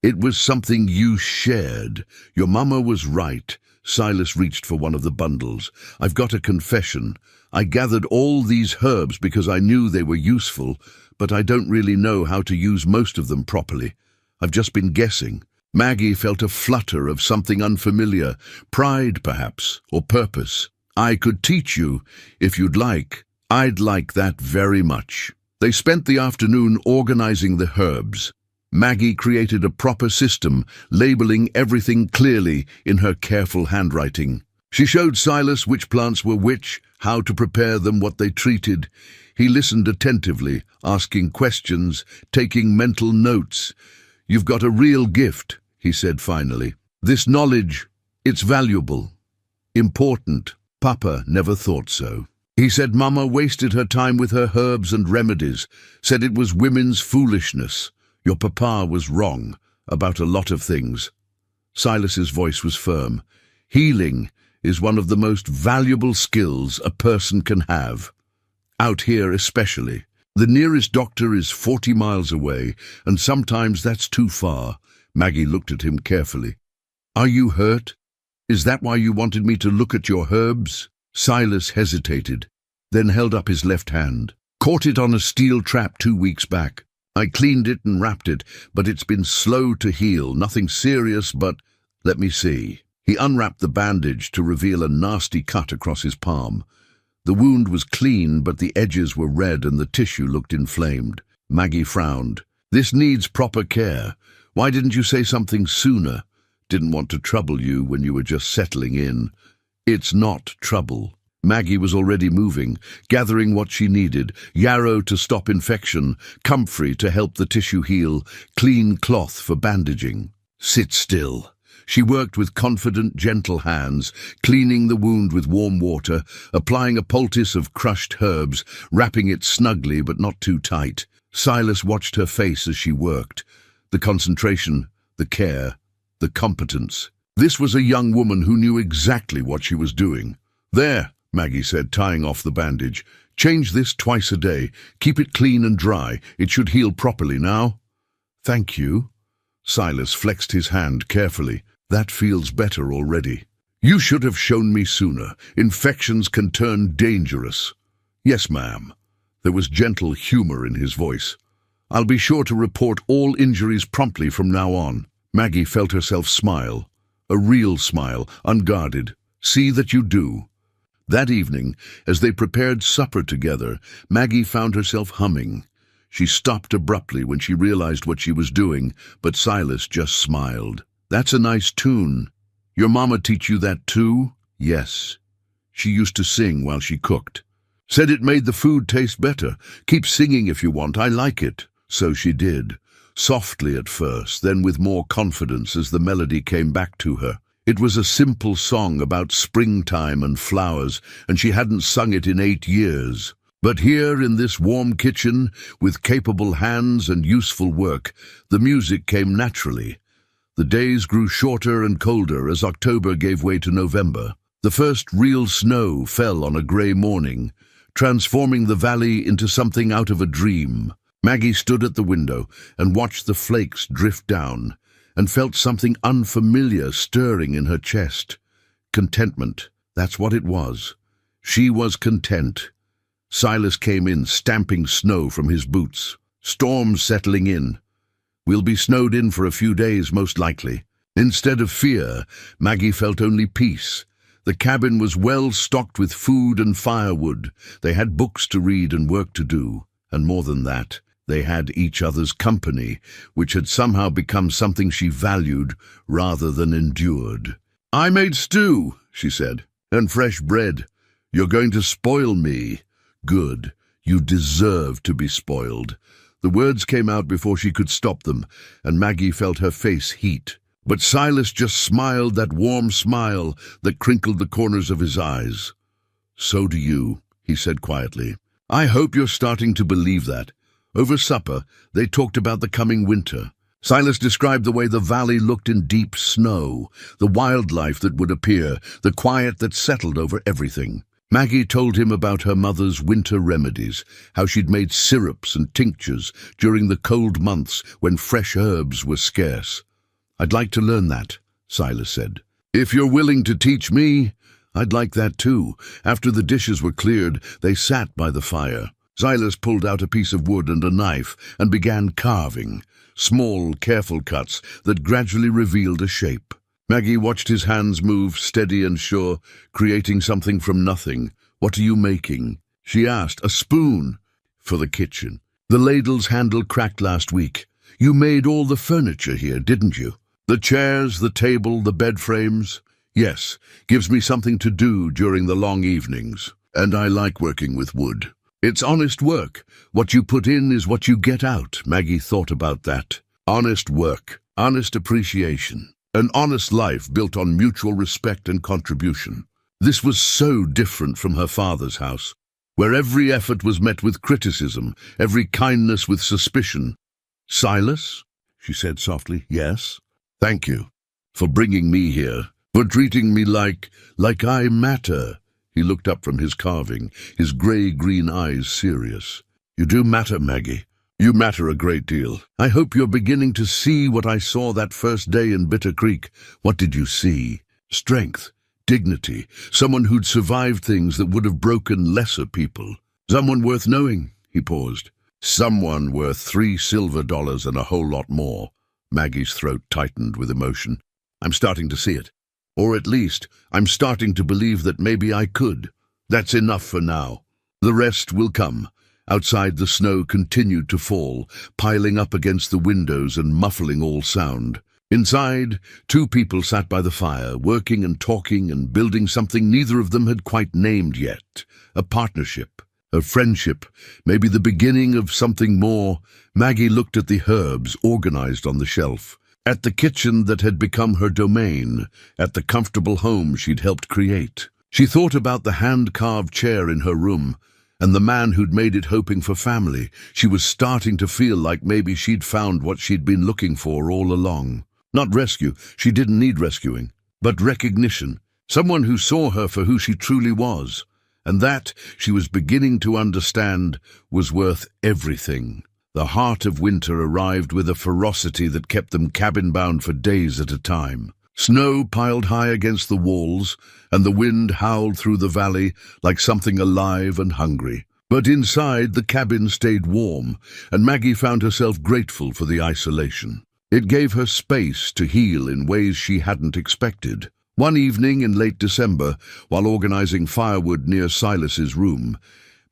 It was something you shared. Your Mama was right. Silas reached for one of the bundles. "I've got a confession. I gathered all these herbs because I knew they were useful, but I don't really know how to use most of them properly. I've just been guessing." Maggie felt a flutter of something unfamiliar, pride perhaps, or purpose. "I could teach you, if you'd like." "I'd like that very much." They spent the afternoon organizing the herbs. Maggie created a proper system, labeling everything clearly in her careful handwriting. She showed Silas which plants were which, how to prepare them, what they treated. He listened attentively, asking questions, taking mental notes. "You've got a real gift," he said finally. "This knowledge, it's valuable, important." Papa never thought so. He said Mama wasted her time with her herbs and remedies, said it was women's foolishness. Your papa was wrong about a lot of things. Silas's voice was firm. "Healing is one of the most valuable skills a person can have. Out here especially. The nearest doctor is 40 miles away, and sometimes that's too far." Maggie looked at him carefully. "Are you hurt? Is that why you wanted me to look at your herbs?" Silas hesitated, then held up his left hand. "Caught it on a steel trap 2 weeks back. I cleaned it and wrapped it, but it's been slow to heal. Nothing serious, but let me see." He unwrapped the bandage to reveal a nasty cut across his palm. The wound was clean, but the edges were red and the tissue looked inflamed. Maggie frowned. "This needs proper care. Why didn't you say something sooner?" "Didn't want to trouble you when you were just settling in." "It's not trouble." Maggie was already moving, gathering what she needed: yarrow to stop infection, comfrey to help the tissue heal, clean cloth for bandaging. "Sit still." She worked with confident, gentle hands, cleaning the wound with warm water, applying a poultice of crushed herbs, wrapping it snugly but not too tight. Silas watched her face as she worked. The concentration, the care, the competence. This was a young woman who knew exactly what she was doing. "There," Maggie said, tying off the bandage. "Change this twice a day. Keep it clean and dry. It should heal properly now." "Thank you." Silas flexed his hand carefully. "That feels better already." "You should have shown me sooner. Infections can turn dangerous." "Yes, ma'am." There was gentle humor in his voice. "I'll be sure to report all injuries promptly from now on." Maggie felt herself smile. A real smile, unguarded. "See that you do." That evening, as they prepared supper together, Maggie found herself humming. She stopped abruptly when she realized what she was doing, but Silas just smiled. "That's a nice tune. Your mama teach you that too?" "Yes. She used to sing while she cooked. Said it made the food taste better. Keep singing if you want, I like it." So she did, softly at first, then with more confidence as the melody came back to her. It was a simple song about springtime and flowers, and she hadn't sung it in 8 years. But here in this warm kitchen, with capable hands and useful work, the music came naturally. The days grew shorter and colder as October gave way to November. The first real snow fell on a grey morning, transforming the valley into something out of a dream. Maggie stood at the window and watched the flakes drift down, and felt something unfamiliar stirring in her chest. Contentment, that's what it was. She was content. Silas came in, stamping snow from his boots. "Storm's settling in. We'll be snowed in for a few days, most likely." Instead of fear, Maggie felt only peace. The cabin was well stocked with food and firewood. They had books to read and work to do. And more than that, they had each other's company, which had somehow become something she valued rather than endured. "I made stew," she said, "and fresh bread. You're going to spoil me." "Good. You deserve to be spoiled." The words came out before she could stop them, and Maggie felt her face heat. But Silas just smiled, that warm smile that crinkled the corners of his eyes. "So do you," he said quietly. "I hope you're starting to believe that." Over supper, they talked about the coming winter. Silas described the way the valley looked in deep snow, the wildlife that would appear, the quiet that settled over everything. Maggie told him about her mother's winter remedies, how she'd made syrups and tinctures during the cold months when fresh herbs were scarce. "I'd like to learn that," Silas said. "If you're willing to teach me, I'd like that too." After the dishes were cleared, they sat by the fire. Silas pulled out a piece of wood and a knife and began carving, small, careful cuts that gradually revealed a shape. Maggie watched his hands move, steady and sure, creating something from nothing. "What are you making?" she asked. "A spoon." "For the kitchen. The ladle's handle cracked last week. You made all the furniture here, didn't you? The chairs, the table, the bed frames?" "Yes, gives me something to do during the long evenings. And I like working with wood. It's honest work. What you put in is what you get out." Maggie thought about that. Honest work, honest appreciation. An honest life built on mutual respect and contribution. This was so different from her father's house, where every effort was met with criticism, every kindness with suspicion. "Silas?" she said softly. "Yes?" "Thank you for bringing me here, for treating me like I matter." He looked up from his carving, his grey-green eyes serious. "You do matter, Maggie. You matter a great deal. I hope you're beginning to see what I saw that first day in Bitter Creek." "What did you see?" "Strength, dignity, someone who'd survived things that would have broken lesser people. Someone worth knowing." He paused. "Someone worth $3 silver and a whole lot more." Maggie's throat tightened with emotion. "I'm starting to see it. Or at least, I'm starting to believe that maybe I could. That's enough for now. The rest will come." Outside, the snow continued to fall, piling up against the windows and muffling all sound. Inside, 2 people sat by the fire, working and talking and building something neither of them had quite named yet. A partnership, a friendship, maybe the beginning of something more. Maggie looked at the herbs organized on the shelf, at the kitchen that had become her domain, at the comfortable home she'd helped create. She thought about the hand-carved chair in her room, and the man who'd made it hoping for family. She was starting to feel like maybe she'd found what she'd been looking for all along. Not rescue, she didn't need rescuing, but recognition. Someone who saw her for who she truly was. And that, she was beginning to understand, was worth everything. The heart of winter arrived with a ferocity that kept them cabin-bound for days at a time. Snow piled high against the walls, and the wind howled through the valley like something alive and hungry. But inside, the cabin stayed warm, and Maggie found herself grateful for the isolation. It gave her space to heal in ways she hadn't expected. One evening in late December, while organizing firewood near Silas's room,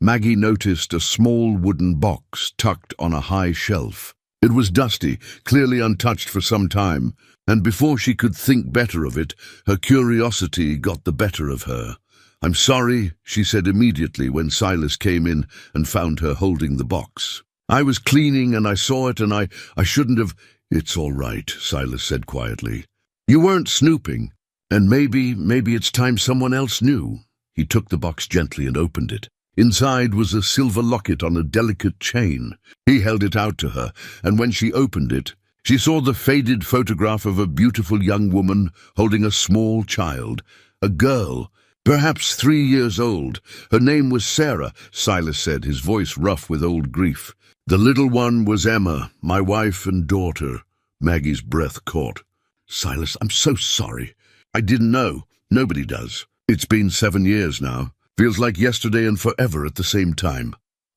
Maggie noticed a small wooden box tucked on a high shelf. It was dusty, clearly untouched for some time, and before she could think better of it, her curiosity got the better of her. "I'm sorry," she said immediately when Silas came in and found her holding the box. "I was cleaning and I saw it and I shouldn't have—" "It's all right," Silas said quietly. "You weren't snooping, and maybe it's time someone else knew." He took the box gently and opened it. Inside was a silver locket on a delicate chain. He held it out to her, and when she opened it, she saw the faded photograph of a beautiful young woman holding a small child, a girl, perhaps 3 years old. Her name was Sarah, Silas said, his voice rough with old grief. "The little one was Emma, my wife and daughter." Maggie's breath caught. "Silas, I'm so sorry. I didn't know. Nobody does. It's been 7 years now. Feels like yesterday and forever at the same time."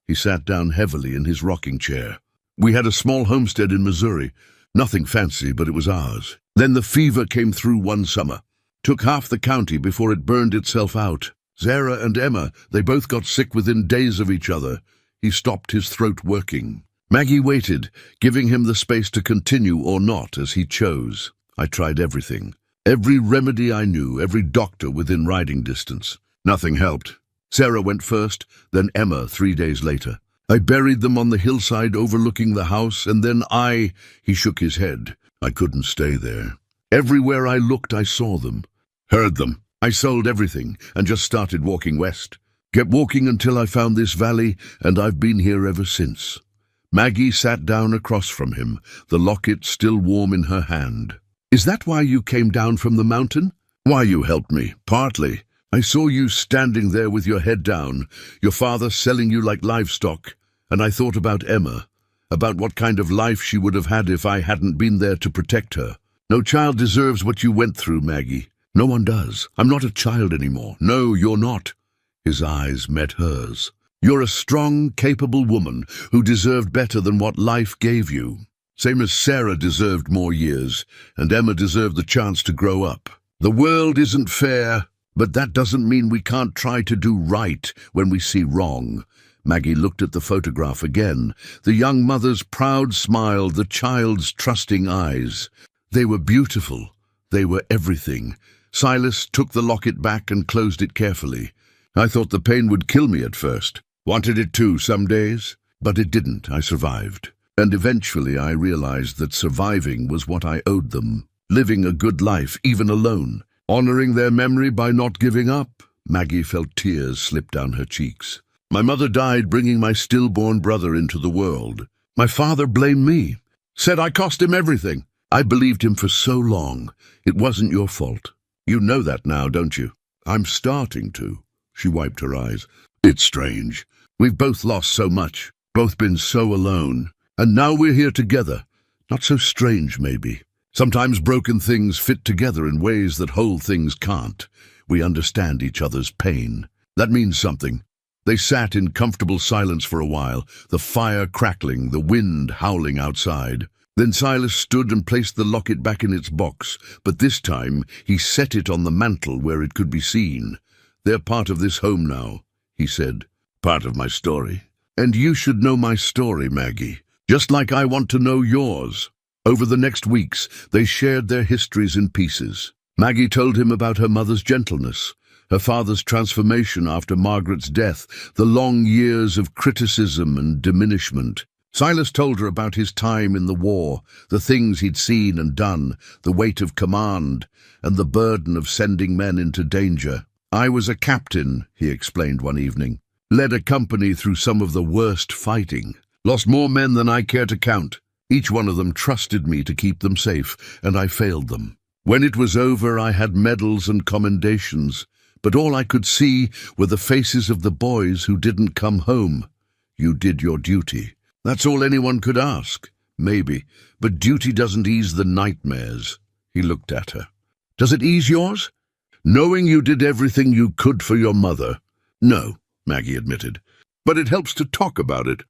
He sat down heavily in his rocking chair. "We had a small homestead in Missouri. Nothing fancy, but it was ours. Then the fever came through one summer. Took half the county before it burned itself out. Sarah and Emma, they both got sick within days of each other." He stopped, his throat working. Maggie waited, giving him the space to continue or not as he chose. "I tried everything. Every remedy I knew, every doctor within riding distance. Nothing helped. Sarah went first, then Emma 3 days later. I buried them on the hillside overlooking the house, and then he shook his head. I couldn't stay there. Everywhere I looked, I saw them, heard them. I sold everything and just started walking west. Kept walking until I found this valley, and I've been here ever since." Maggie sat down across from him, the locket still warm in her hand. "Is that why you came down from the mountain?" "Why you helped me, partly. I saw you standing there with your head down, your father selling you like livestock, and I thought about Emma, about what kind of life she would have had if I hadn't been there to protect her. No child deserves what you went through, Maggie. No one does. I'm not a child anymore. No, you're not." His eyes met hers. "You're a strong, capable woman who deserved better than what life gave you. Same as Sarah deserved more years, and Emma deserved the chance to grow up. The world isn't fair, but that doesn't mean we can't try to do right when we see wrong." Maggie looked at the photograph again, the young mother's proud smile, the child's trusting eyes. They were beautiful. They were everything. Silas took the locket back and closed it carefully. "I thought the pain would kill me at first. Wanted it too some days, but it didn't. I survived. And eventually I realized that surviving was what I owed them. Living a good life, even alone. Honoring their memory by not giving up." Maggie felt tears slip down her cheeks. "My mother died bringing my stillborn brother into the world. My father blamed me. Said I cost him everything. I believed him for so long. It wasn't your fault. You know that now, don't you?" "I'm starting to." She wiped her eyes. "It's strange. We've both lost so much, both been so alone. And now we're here together. Not so strange, maybe. Sometimes broken things fit together in ways that whole things can't. We understand each other's pain. That means something." They sat in comfortable silence for a while, the fire crackling, the wind howling outside. Then Silas stood and placed the locket back in its box, but this time he set it on the mantel where it could be seen. "They're part of this home now," he said. "Part of my story. And you should know my story, Maggie, just like I want to know yours." Over the next weeks, they shared their histories in pieces. Maggie told him about her mother's gentleness, her father's transformation after Margaret's death, the long years of criticism and diminishment. Silas told her about his time in the war, the things he'd seen and done, the weight of command, and the burden of sending men into danger. "I was a captain," he explained one evening. "Led a company through some of the worst fighting. Lost more men than I care to count. Each one of them trusted me to keep them safe, and I failed them. When it was over, I had medals and commendations, but all I could see were the faces of the boys who didn't come home. You did your duty. That's all anyone could ask. Maybe, but duty doesn't ease the nightmares." He looked at her. "Does it ease yours? Knowing you did everything you could for your mother?" "No," Maggie admitted, "but it helps to talk about it.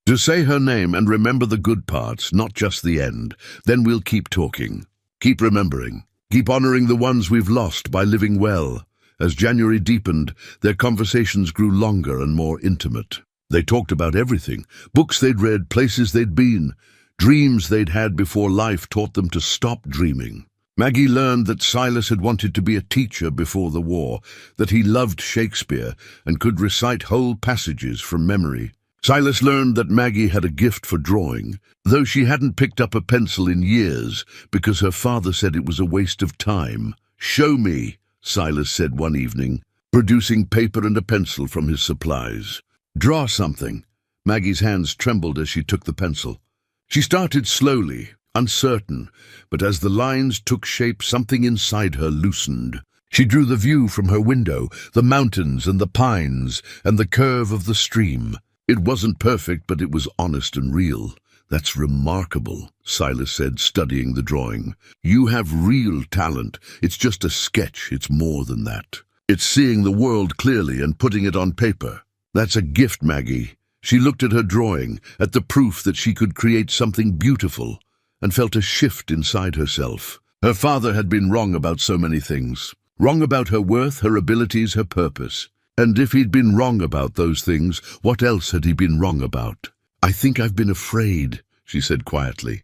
To say her name and remember the good parts, not just the end. Then we'll keep talking. Keep remembering. Keep honoring the ones we've lost by living well. As January deepened, their conversations grew longer and more intimate. They talked about everything: books they'd read, places they'd been, dreams they'd had before life taught them to stop dreaming. Maggie learned that Silas had wanted to be a teacher before the war, that he loved Shakespeare and could recite whole passages from memory. Silas learned that Maggie had a gift for drawing, though she hadn't picked up a pencil in years because her father said it was a waste of time. "Show me," Silas said one evening, producing paper and a pencil from his supplies. "Draw something." Maggie's hands trembled as she took the pencil. She started slowly, uncertain, but as the lines took shape, something inside her loosened. She drew the view from her window, the mountains and the pines and the curve of the stream. It wasn't perfect, but it was honest and real. "That's remarkable," Silas said, studying the drawing. "You have real talent. It's just a sketch. It's more than that. It's seeing the world clearly and putting it on paper. That's a gift, Maggie." She looked at her drawing, at the proof that she could create something beautiful, and felt a shift inside herself. Her father had been wrong about so many things. Wrong about her worth, her abilities, her purpose. And if he'd been wrong about those things, what else had he been wrong about? "I think I've been afraid," she said quietly.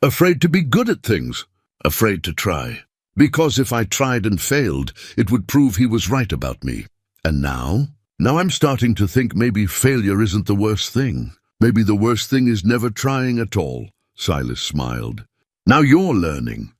"Afraid to be good at things. Afraid to try. Because if I tried and failed, it would prove he was right about me. And now? Now I'm starting to think maybe failure isn't the worst thing. Maybe the worst thing is never trying at all." Silas smiled. "Now you're learning."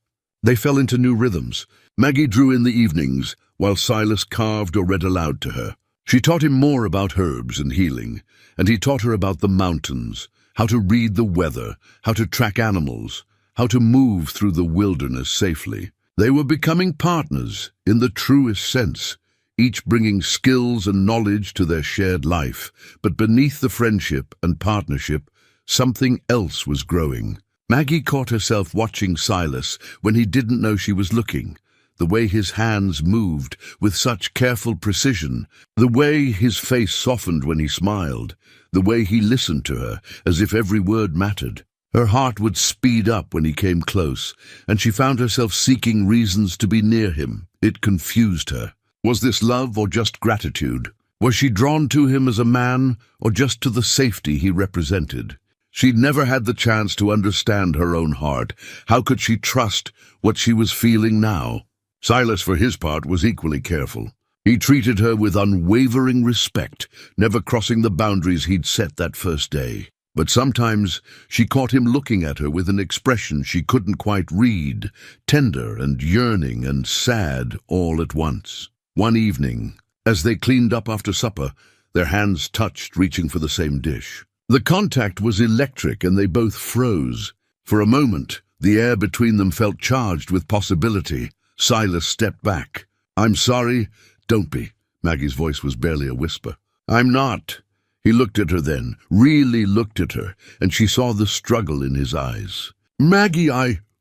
They fell into new rhythms. Maggie drew in the evenings, while Silas carved or read aloud to her. She taught him more about herbs and healing, and he taught her about the mountains, how to read the weather, how to track animals, how to move through the wilderness safely. They were becoming partners in the truest sense, each bringing skills and knowledge to their shared life. But beneath the friendship and partnership, something else was growing. Maggie caught herself watching Silas when he didn't know she was looking. The way his hands moved with such careful precision, the way his face softened when he smiled, the way he listened to her as if every word mattered. Her heart would speed up when he came close, and she found herself seeking reasons to be near him. It confused her. Was this love or just gratitude? Was she drawn to him as a man or just to the safety he represented? She'd never had the chance to understand her own heart. How could she trust what she was feeling now? Silas, for his part, was equally careful. He treated her with unwavering respect, never crossing the boundaries he'd set that first day. But sometimes she caught him looking at her with an expression she couldn't quite read, tender and yearning and sad all at once. One evening, as they cleaned up after supper, their hands touched, reaching for the same dish. The contact was electric, and they both froze. For a moment, the air between them felt charged with possibility. Silas stepped back. "I'm sorry." "Don't be." Maggie's voice was barely a whisper. "I'm not." He looked at her then, really looked at her, and she saw the struggle in his eyes. "Maggie,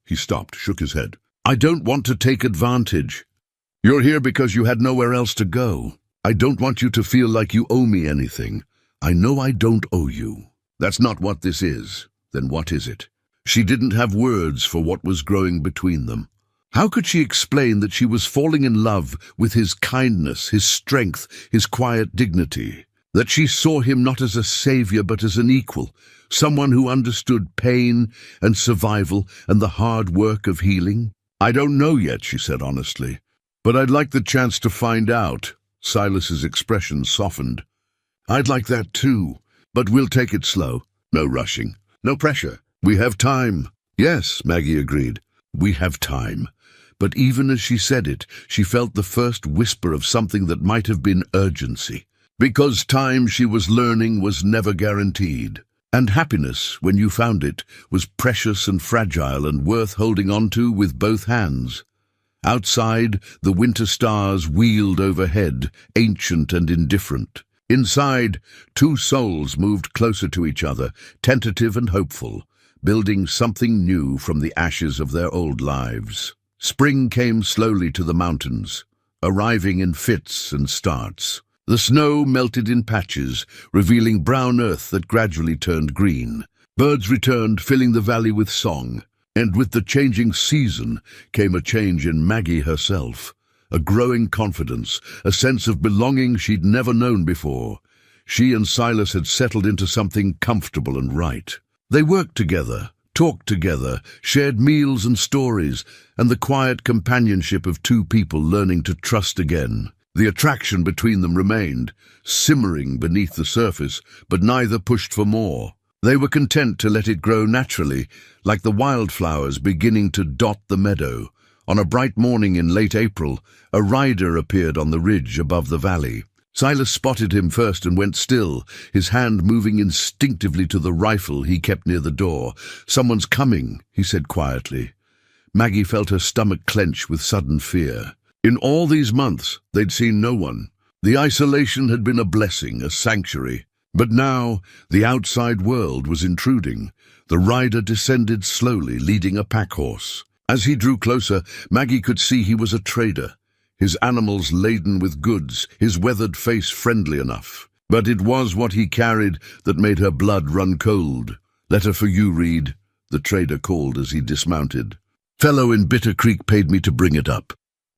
He stopped, shook his head. "I don't want to take advantage. You're here because you had nowhere else to go. I don't want you to feel like you owe me anything. I know I don't owe you. That's not what this is. Then what is it?" She didn't have words for what was growing between them. How could she explain that she was falling in love with his kindness, his strength, his quiet dignity? That she saw him not as a savior but as an equal, someone who understood pain and survival and the hard work of healing? "I don't know yet," she said honestly, "but I'd like the chance to find out." Silas's expression softened. "I'd like that too, but we'll take it slow. No rushing, no pressure. We have time." "Yes," Maggie agreed. "We have time." But even as she said it, she felt the first whisper of something that might have been urgency. Because time, she was learning, was never guaranteed. And happiness, when you found it, was precious and fragile and worth holding on to with both hands. Outside, the winter stars wheeled overhead, ancient and indifferent. Inside, two souls moved closer to each other, tentative and hopeful, building something new from the ashes of their old lives. Spring came slowly to the mountains, arriving in fits and starts. The snow melted in patches, revealing brown earth that gradually turned green. Birds returned, filling the valley with song. And with the changing season came a change in Maggie herself, a growing confidence, a sense of belonging she'd never known before. She and Silas had settled into something comfortable and right. They worked together, talked together, shared meals and stories, and the quiet companionship of two people learning to trust again. The attraction between them remained, simmering beneath the surface, but neither pushed for more. They were content to let it grow naturally, like the wildflowers beginning to dot the meadow. On a bright morning in late April, a rider appeared on the ridge above the valley. Silas spotted him first and went still, his hand moving instinctively to the rifle he kept near the door. "Someone's coming," he said quietly. Maggie felt her stomach clench with sudden fear. In all these months, they'd seen no one. The isolation had been a blessing, a sanctuary. But now, the outside world was intruding. The rider descended slowly, leading a pack horse. As he drew closer, Maggie could see he was a trader, his animals laden with goods, his weathered face friendly enough. But it was what he carried that made her blood run cold. "Letter for you, Reed," the trader called as he dismounted. "Fellow in Bitter Creek paid me to bring it up.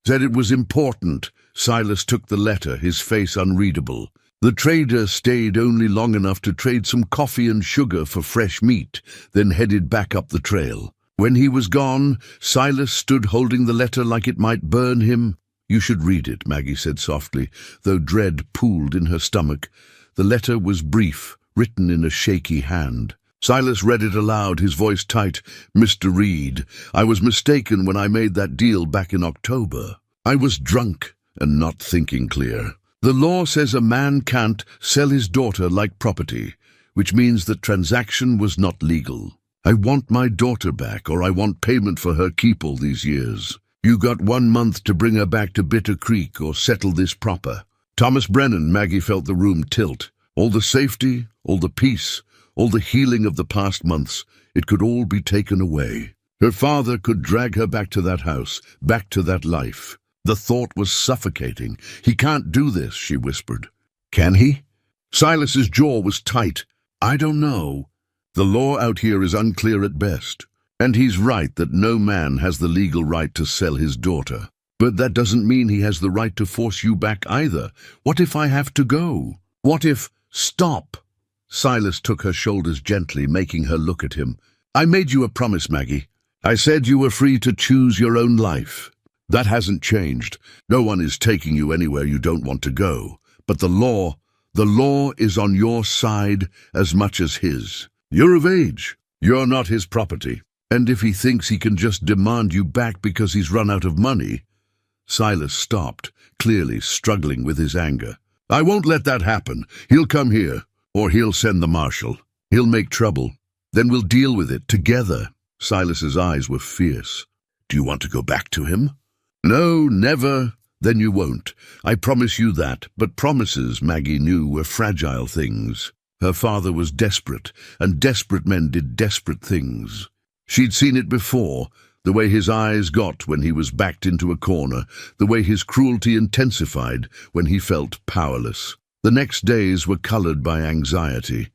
Said it was important." Silas took the letter, his face unreadable. The trader stayed only long enough to trade some coffee and sugar for fresh meat, then headed back up the trail. When he was gone, Silas stood holding the letter like it might burn him. "You should read it," Maggie said softly, though dread pooled in her stomach. The letter was brief, written in a shaky hand. Silas read it aloud, his voice tight. "Mr. Reed, I was mistaken when I made that deal back in October. I was drunk and not thinking clear. The law says a man can't sell his daughter like property, which means that transaction was not legal. I want my daughter back, or I want payment for her keep all these years. You got 1 month to bring her back to Bitter Creek or settle this proper." Thomas Brennan, Maggie felt the room tilt. All the safety, all the peace, all the healing of the past months, it could all be taken away. Her father could drag her back to that house, back to that life. The thought was suffocating. "He can't do this," she whispered. "Can he?" Silas's jaw was tight. "I don't know. The law out here is unclear at best. And he's right that no man has the legal right to sell his daughter. But that doesn't mean he has the right to force you back either. What if I have to go? What if—" "Stop!" Silas took her shoulders gently, making her look at him. "I made you a promise, Maggie. I said you were free to choose your own life. That hasn't changed. No one is taking you anywhere you don't want to go. But the law is on your side as much as his. You're of age. You're not his property. And if he thinks he can just demand you back because he's run out of money—" Silas stopped, clearly struggling with his anger. "I won't let that happen. He'll come here, or he'll send the marshal. He'll make trouble. Then we'll deal with it together." Silas's eyes were fierce. "Do you want to go back to him?" "No, never." "Then you won't. I promise you that." But promises, Maggie knew, were fragile things. Her father was desperate, and desperate men did desperate things. She'd seen it before, the way his eyes got when he was backed into a corner, the way his cruelty intensified when he felt powerless. The next days were colored by anxiety.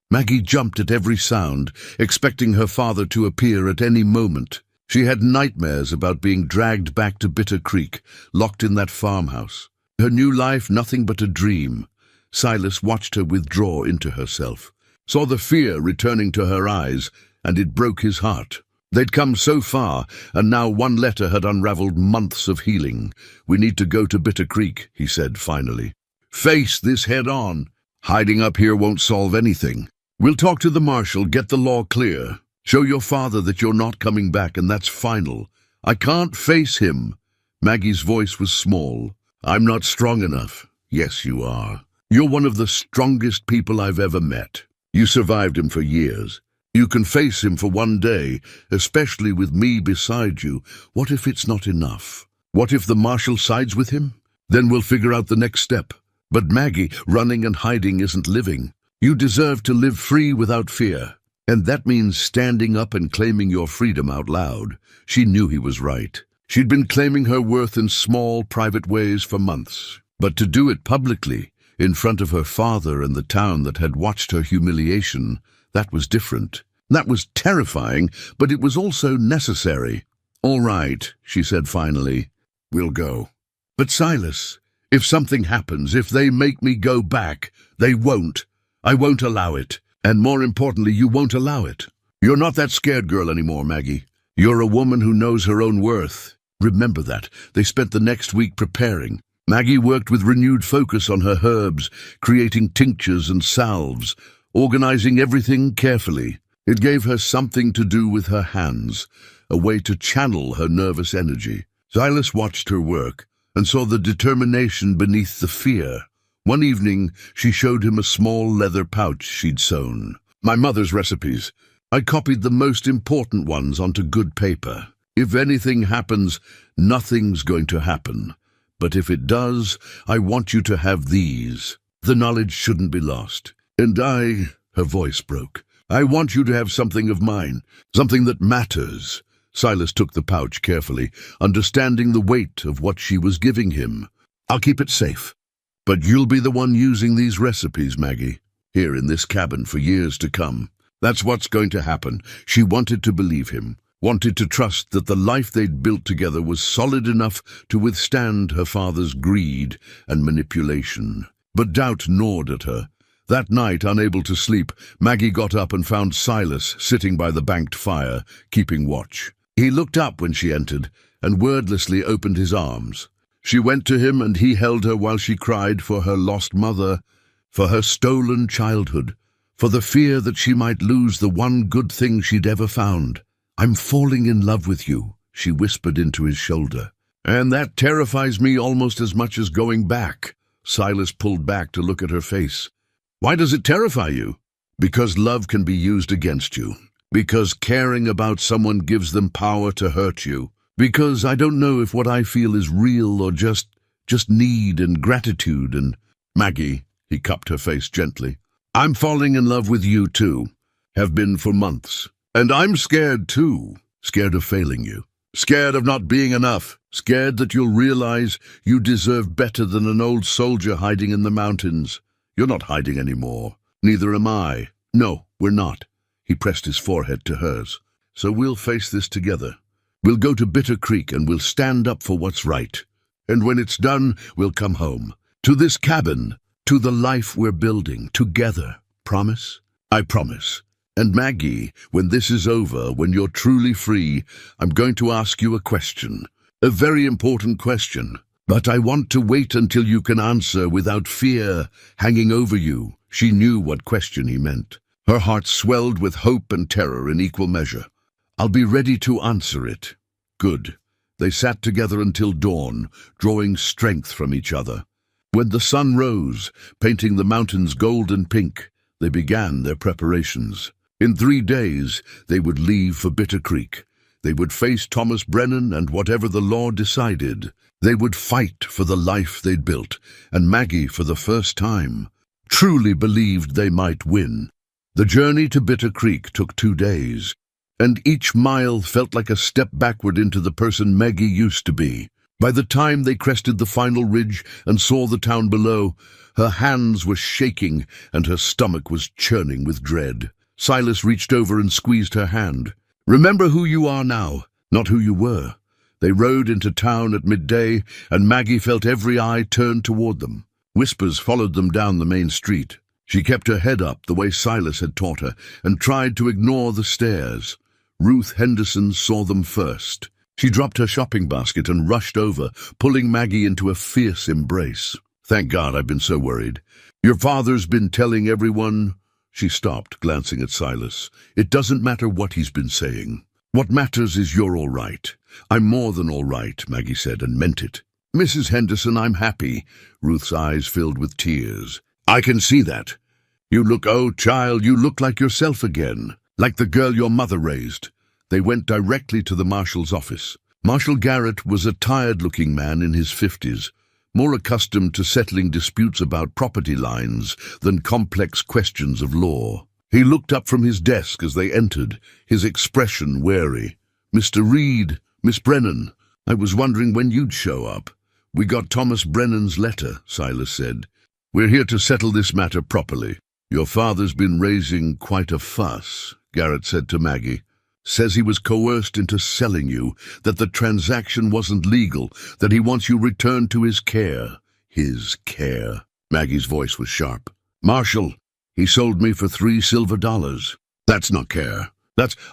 Maggie jumped at every sound, expecting her father to appear at any moment. She had nightmares about being dragged back to Bitter Creek, locked in that farmhouse. Her new life nothing but a dream. Silas watched her withdraw into herself, saw the fear returning to her eyes, and it broke his heart. They'd come so far, and now one letter had unraveled months of healing. "We need to go to Bitter Creek," he said finally. "Face this head on. Hiding up here won't solve anything. We'll talk to the marshal, get the law clear. Show your father that you're not coming back, and that's final. I can't face him." Maggie's voice was small. "I'm not strong enough." "Yes, you are. You're one of the strongest people I've ever met. You survived him for years. You can face him for one day, especially with me beside you. What if it's not enough? What if the marshal sides with him? Then we'll figure out the next step. But Maggie, running and hiding isn't living. You deserve to live free without fear. And that means standing up and claiming your freedom out loud." She knew he was right. She'd been claiming her worth in small, private ways for months. But to do it publicly, in front of her father and the town that had watched her humiliation, that was different. That was terrifying, but it was also necessary. "All right," she said finally. "We'll go." "But Silas, if something happens, if they make me go back, they won't. I won't allow it. And more importantly, you won't allow it. You're not that scared girl anymore, Maggie. You're a woman who knows her own worth. Remember that." They spent the next week preparing. Maggie worked with renewed focus on her herbs, creating tinctures and salves, organizing everything carefully. It gave her something to do with her hands, a way to channel her nervous energy. Silas watched her work and saw the determination beneath the fear. One evening, she showed him a small leather pouch she'd sewn. "My mother's recipes. I copied the most important ones onto good paper. If anything happens, nothing's going to happen. But if it does, I want you to have these. The knowledge shouldn't be lost. And her voice broke. I want you to have something of mine, something that matters." Silas took the pouch carefully, understanding the weight of what she was giving him. "I'll keep it safe. But you'll be the one using these recipes, Maggie, here in this cabin for years to come. That's what's going to happen." She wanted to believe him, wanted to trust that the life they'd built together was solid enough to withstand her father's greed and manipulation. But doubt gnawed at her. That night, unable to sleep, Maggie got up and found Silas sitting by the banked fire, keeping watch. He looked up when she entered and wordlessly opened his arms. She went to him and he held her while she cried for her lost mother, for her stolen childhood, for the fear that she might lose the one good thing she'd ever found. "I'm falling in love with you," she whispered into his shoulder. "And that terrifies me almost as much as going back." Silas pulled back to look at her face. "Why does it terrify you?" "Because love can be used against you. Because caring about someone gives them power to hurt you. Because I don't know if what I feel is real or just need and gratitude and—" "Maggie," he cupped her face gently, "I'm falling in love with you too. Have been for months. And I'm scared too. Scared of failing you. Scared of not being enough. Scared that you'll realize you deserve better than an old soldier hiding in the mountains. You're not hiding anymore. Neither am I. No, we're not." He pressed his forehead to hers. "So we'll face this together. We'll go to Bitter Creek and we'll stand up for what's right. And when it's done, we'll come home. To this cabin. To the life we're building. Together. Promise?" "I promise. And Maggie, when this is over, when you're truly free, I'm going to ask you a question. A very important question. But I want to wait until you can answer without fear hanging over you." She knew what question he meant. Her heart swelled with hope and terror in equal measure. "I'll be ready to answer it." Good. They sat together until dawn, drawing strength from each other. When the sun rose, painting the mountains gold and pink, they began their preparations. In 3 days, they would leave for Bitter Creek. They would face Thomas Brennan and whatever the law decided. They would fight for the life they'd built, and Maggie, for the first time, truly believed they might win. The journey to Bitter Creek took 2 days, and each mile felt like a step backward into the person Maggie used to be. By the time they crested the final ridge and saw the town below, her hands were shaking and her stomach was churning with dread. Silas reached over and squeezed her hand. "Remember who you are now, not who you were." They rode into town at midday, and Maggie felt every eye turned toward them. Whispers followed them down the main street. She kept her head up the way Silas had taught her, and tried to ignore the stares. Ruth Henderson saw them first. She dropped her shopping basket and rushed over, pulling Maggie into a fierce embrace. "Thank God, I've been so worried. Your father's been telling everyone—" She stopped, glancing at Silas. "It doesn't matter what he's been saying. What matters is you're all right." "I'm more than all right," Maggie said, and meant it. "Mrs. Henderson, I'm happy." Ruth's eyes filled with tears. "I can see that. Oh, child, you look like yourself again, like the girl your mother raised." They went directly to the marshal's office. Marshal Garrett was a tired-looking man in his 50s, more accustomed to settling disputes about property lines than complex questions of law. He looked up from his desk as they entered, his expression wary. "Mr. Reed, Miss Brennan, I was wondering when you'd show up." "We got Thomas Brennan's letter," Silas said. "We're here to settle this matter properly. Your father's been raising quite a fuss." Garrett said to Maggie. Says he was coerced into selling you, that the transaction wasn't legal, that he wants you returned to his care. His care. Maggie's voice was sharp. Marshall, he sold me for $3 silver. That's not care.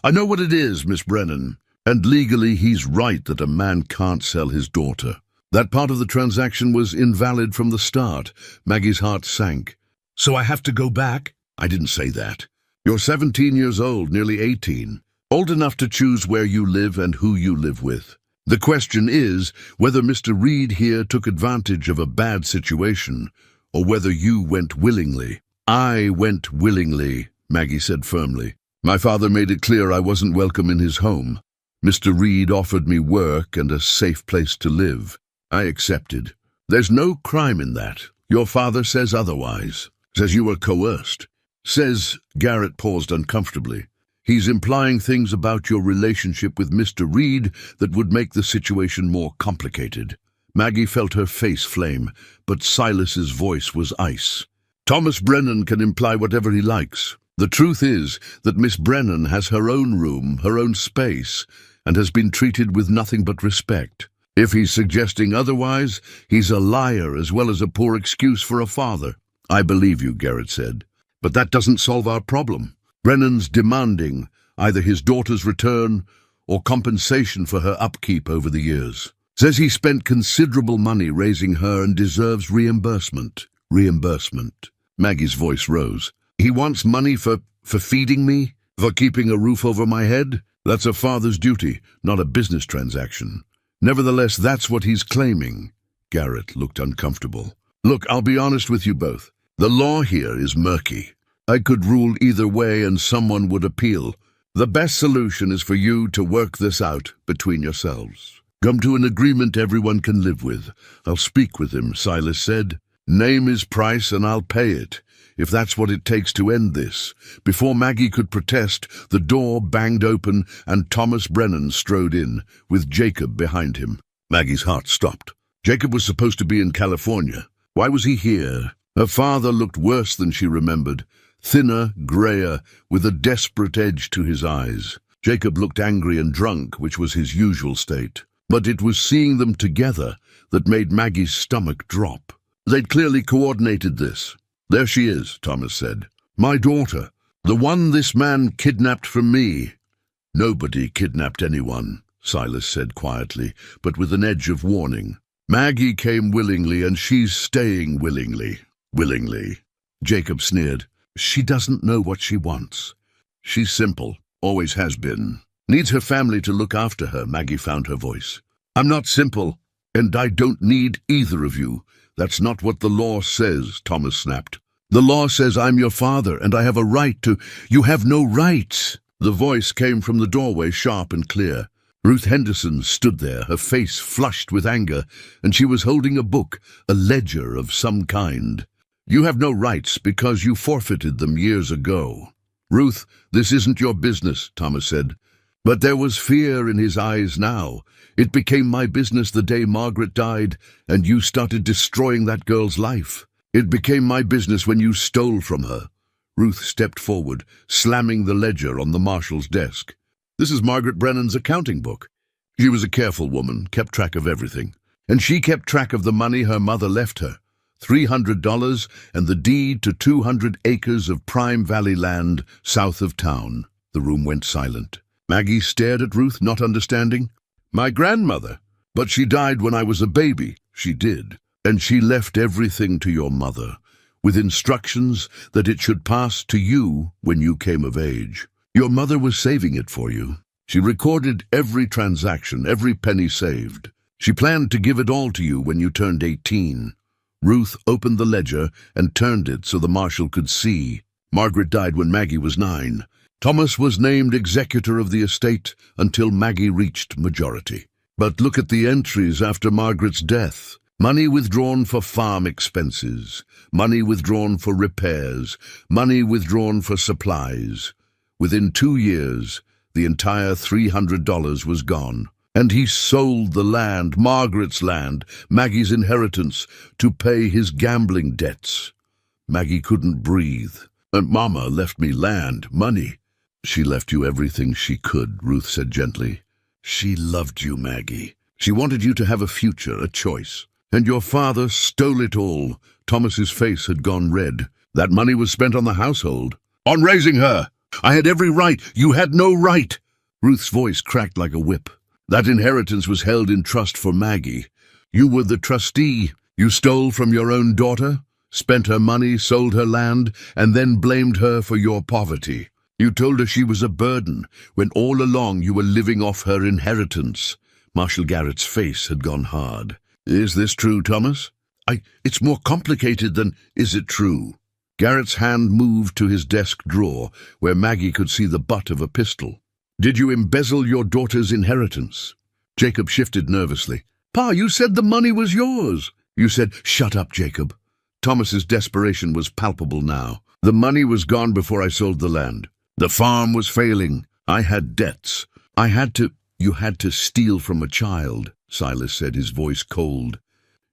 I know what it is, Miss Brennan. And legally he's right that a man can't sell his daughter. That part of the transaction was invalid from the start. Maggie's heart sank. So I have to go back? I didn't say that. You're 17 years old, nearly 18. Old enough to choose where you live and who you live with. The question is whether Mr. Reed here took advantage of a bad situation, or whether you went willingly. I went willingly, Maggie said firmly. My father made it clear I wasn't welcome in his home. Mr. Reed offered me work and a safe place to live. I accepted. There's no crime in that. Your father says otherwise. Says you were coerced. Says, Garrett paused uncomfortably. He's implying things about your relationship with Mr. Reed that would make the situation more complicated. Maggie felt her face flame, but Silas's voice was ice. Thomas Brennan can imply whatever he likes. The truth is that Miss Brennan has her own room, her own space, and has been treated with nothing but respect. If he's suggesting otherwise, he's a liar as well as a poor excuse for a father. I believe you, Garrett said. But that doesn't solve our problem. Brennan's demanding either his daughter's return or compensation for her upkeep over the years. Says he spent considerable money raising her and deserves reimbursement. Reimbursement. Maggie's voice rose. He wants money for feeding me? For keeping a roof over my head? That's a father's duty, not a business transaction. Nevertheless, that's what he's claiming. Garrett looked uncomfortable. Look, I'll be honest with you both. The law here is murky. I could rule either way and someone would appeal. The best solution is for you to work this out between yourselves. Come to an agreement everyone can live with. I'll speak with him, Silas said. Name his price and I'll pay it, if that's what it takes to end this. Before Maggie could protest, the door banged open and Thomas Brennan strode in, with Jacob behind him. Maggie's heart stopped. Jacob was supposed to be in California. Why was he here? Her father looked worse than she remembered. Thinner, grayer, with a desperate edge to his eyes. Jacob looked angry and drunk, which was his usual state. But it was seeing them together that made Maggie's stomach drop. They'd clearly coordinated this. There she is, Thomas said. My daughter, the one this man kidnapped from me. Nobody kidnapped anyone, Silas said quietly, but with an edge of warning. Maggie came willingly and she's staying willingly. Willingly. Jacob sneered. She doesn't know what she wants. She's simple, always has been. Needs her family to look after her, Maggie found her voice. I'm not simple, and I don't need either of you. That's not what the law says, Thomas snapped. The law says I'm your father, and I have a right to— You have no rights. The voice came from the doorway, sharp and clear. Ruth Henderson stood there, her face flushed with anger, and she was holding a book, a ledger of some kind. You have no rights because you forfeited them years ago. Ruth, this isn't your business, Thomas said. But there was fear in his eyes now. It became my business the day Margaret died, and you started destroying that girl's life. It became my business when you stole from her. Ruth stepped forward, slamming the ledger on the marshal's desk. This is Margaret Brennan's accounting book. She was a careful woman, kept track of everything. And she kept track of the money her mother left her. $300 and the deed to 200 acres of prime valley land south of town. The room went silent. Maggie stared at Ruth, not understanding. My grandmother. But she died when I was a baby. She did. And she left everything to your mother, with instructions that it should pass to you when you came of age. Your mother was saving it for you. She recorded every transaction, every penny saved. She planned to give it all to you when you turned 18. Ruth opened the ledger and turned it so the marshal could see. Margaret died when Maggie was 9. Thomas was named executor of the estate until Maggie reached majority. But look at the entries after Margaret's death. Money withdrawn for farm expenses, money withdrawn for repairs, money withdrawn for supplies. Within 2 years, the entire $300 was gone. And he sold the land, Margaret's land, Maggie's inheritance, to pay his gambling debts. Maggie couldn't breathe. And Mama left me land, money. She left you everything she could, Ruth said gently. She loved you, Maggie. She wanted you to have a future, a choice. And your father stole it all. Thomas's face had gone red. That money was spent on the household. On raising her! I had every right. You had no right. Ruth's voice cracked like a whip. That inheritance was held in trust for Maggie. You were the trustee. You stole from your own daughter, spent her money, sold her land, and then blamed her for your poverty. You told her she was a burden, when all along you were living off her inheritance. Marshal Garrett's face had gone hard. Is this true, Thomas? It's more complicated than, is it true? Garrett's hand moved to his desk drawer, where Maggie could see the butt of a pistol. Did you embezzle your daughter's inheritance? Jacob shifted nervously. Pa, you said the money was yours. You said, shut up, Jacob. Thomas's desperation was palpable now. The money was gone before I sold the land. The farm was failing. I had debts. You had to steal from a child, Silas said, his voice cold.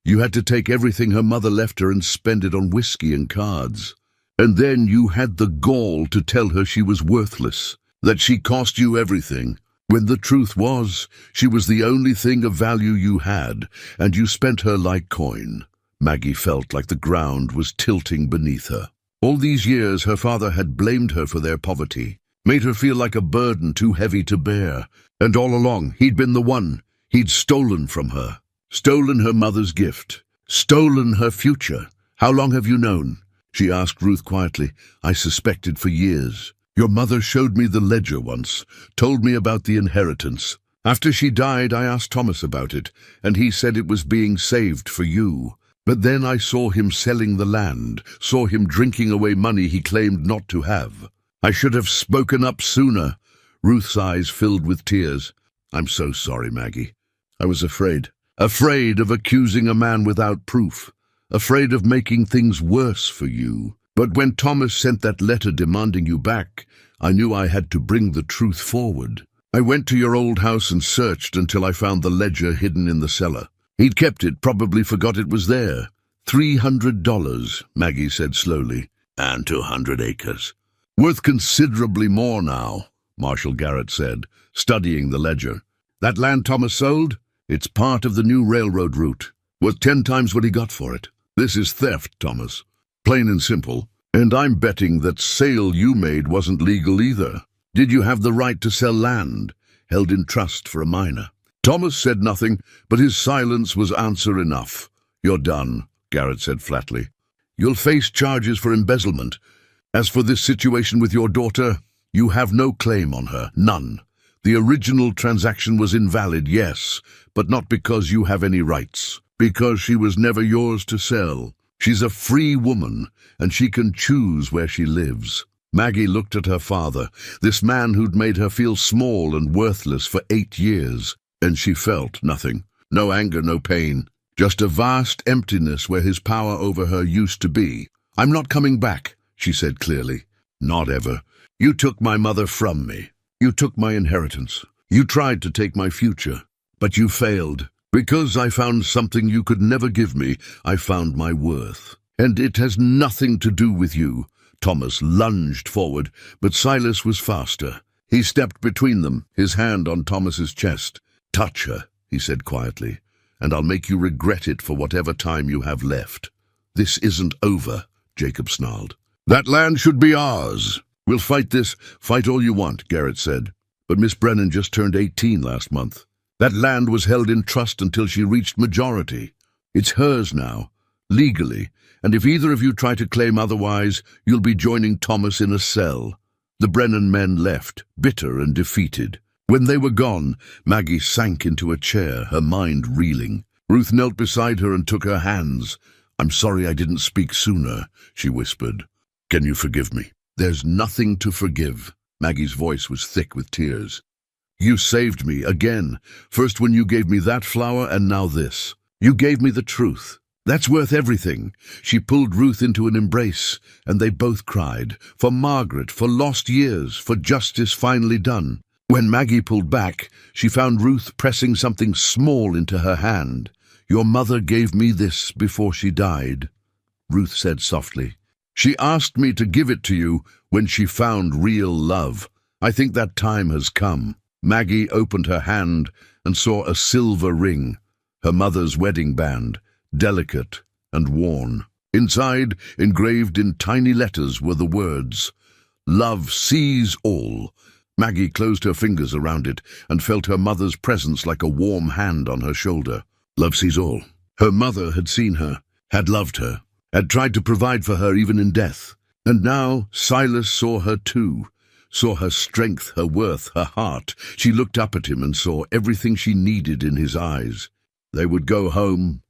You had to take everything her mother left her and spend it on whiskey and cards. And then you had the gall to tell her she was worthless, that she cost you everything, when the truth was, she was the only thing of value you had, and you spent her like coin. Maggie felt like the ground was tilting beneath her. All these years her father had blamed her for their poverty, made her feel like a burden too heavy to bear, and all along he'd been the one. He'd stolen from her, stolen her mother's gift, stolen her future. How long have you known? She asked Ruth quietly. I suspected for years. Your mother showed me the ledger once, told me about the inheritance. After she died, I asked Thomas about it, and he said it was being saved for you. But then I saw him selling the land, saw him drinking away money he claimed not to have. I should have spoken up sooner. Ruth's eyes filled with tears. I'm so sorry, Maggie. I was afraid of accusing a man without proof, afraid of making things worse for you. But when Thomas sent that letter demanding you back, I knew I had to bring the truth forward. I went to your old house and searched until I found the ledger hidden in the cellar. He'd kept it, probably forgot it was there. $300, Maggie said slowly, and 200 acres. Worth considerably more now, Marshal Garrett said, studying the ledger. That land Thomas sold? It's part of the new railroad route. Worth 10 times what he got for it. This is theft, Thomas. Plain and simple. And I'm betting that sale you made wasn't legal either. Did you have the right to sell land, held in trust for a minor? Thomas said nothing, but his silence was answer enough. You're done, Garrett said flatly. You'll face charges for embezzlement. As for this situation with your daughter, you have no claim on her, none. The original transaction was invalid, yes, but not because you have any rights, because she was never yours to sell. She's a free woman, and she can choose where she lives. Maggie looked at her father, this man who'd made her feel small and worthless for 8 years, and she felt nothing. No anger, no pain, just a vast emptiness where his power over her used to be. I'm not coming back, she said clearly. Not ever. You took my mother from me. You took my inheritance. You tried to take my future, but you failed. Because I found something you could never give me, I found my worth. And it has nothing to do with you. Thomas lunged forward, but Silas was faster. He stepped between them, his hand on Thomas's chest. Touch her, he said quietly, and I'll make you regret it for whatever time you have left. This isn't over, Jacob snarled. That land should be ours. We'll fight this, fight all you want, Garrett said. But Miss Brennan just turned 18 last month. That land was held in trust until she reached majority. It's hers now, legally, and if either of you try to claim otherwise, you'll be joining Thomas in a cell. The Brennan men left, bitter and defeated. When they were gone, Maggie sank into a chair, her mind reeling. Ruth knelt beside her and took her hands. I'm sorry I didn't speak sooner, she whispered. Can you forgive me? There's nothing to forgive. Maggie's voice was thick with tears. You saved me again, first when you gave me that flower and now this. You gave me the truth. That's worth everything. She pulled Ruth into an embrace, and they both cried. For Margaret, for lost years, for justice finally done. When Maggie pulled back, she found Ruth pressing something small into her hand. Your mother gave me this before she died, Ruth said softly. She asked me to give it to you when she found real love. I think that time has come." Maggie opened her hand and saw a silver ring, her mother's wedding band, delicate and worn. Inside, engraved in tiny letters, were the words, "Love sees all." Maggie closed her fingers around it and felt her mother's presence like a warm hand on her shoulder. Love sees all. Her mother had seen her, had loved her, had tried to provide for her even in death. And now Silas saw her too, saw her strength, her worth, her heart. She looked up at him and saw everything she needed in his eyes. They would go home,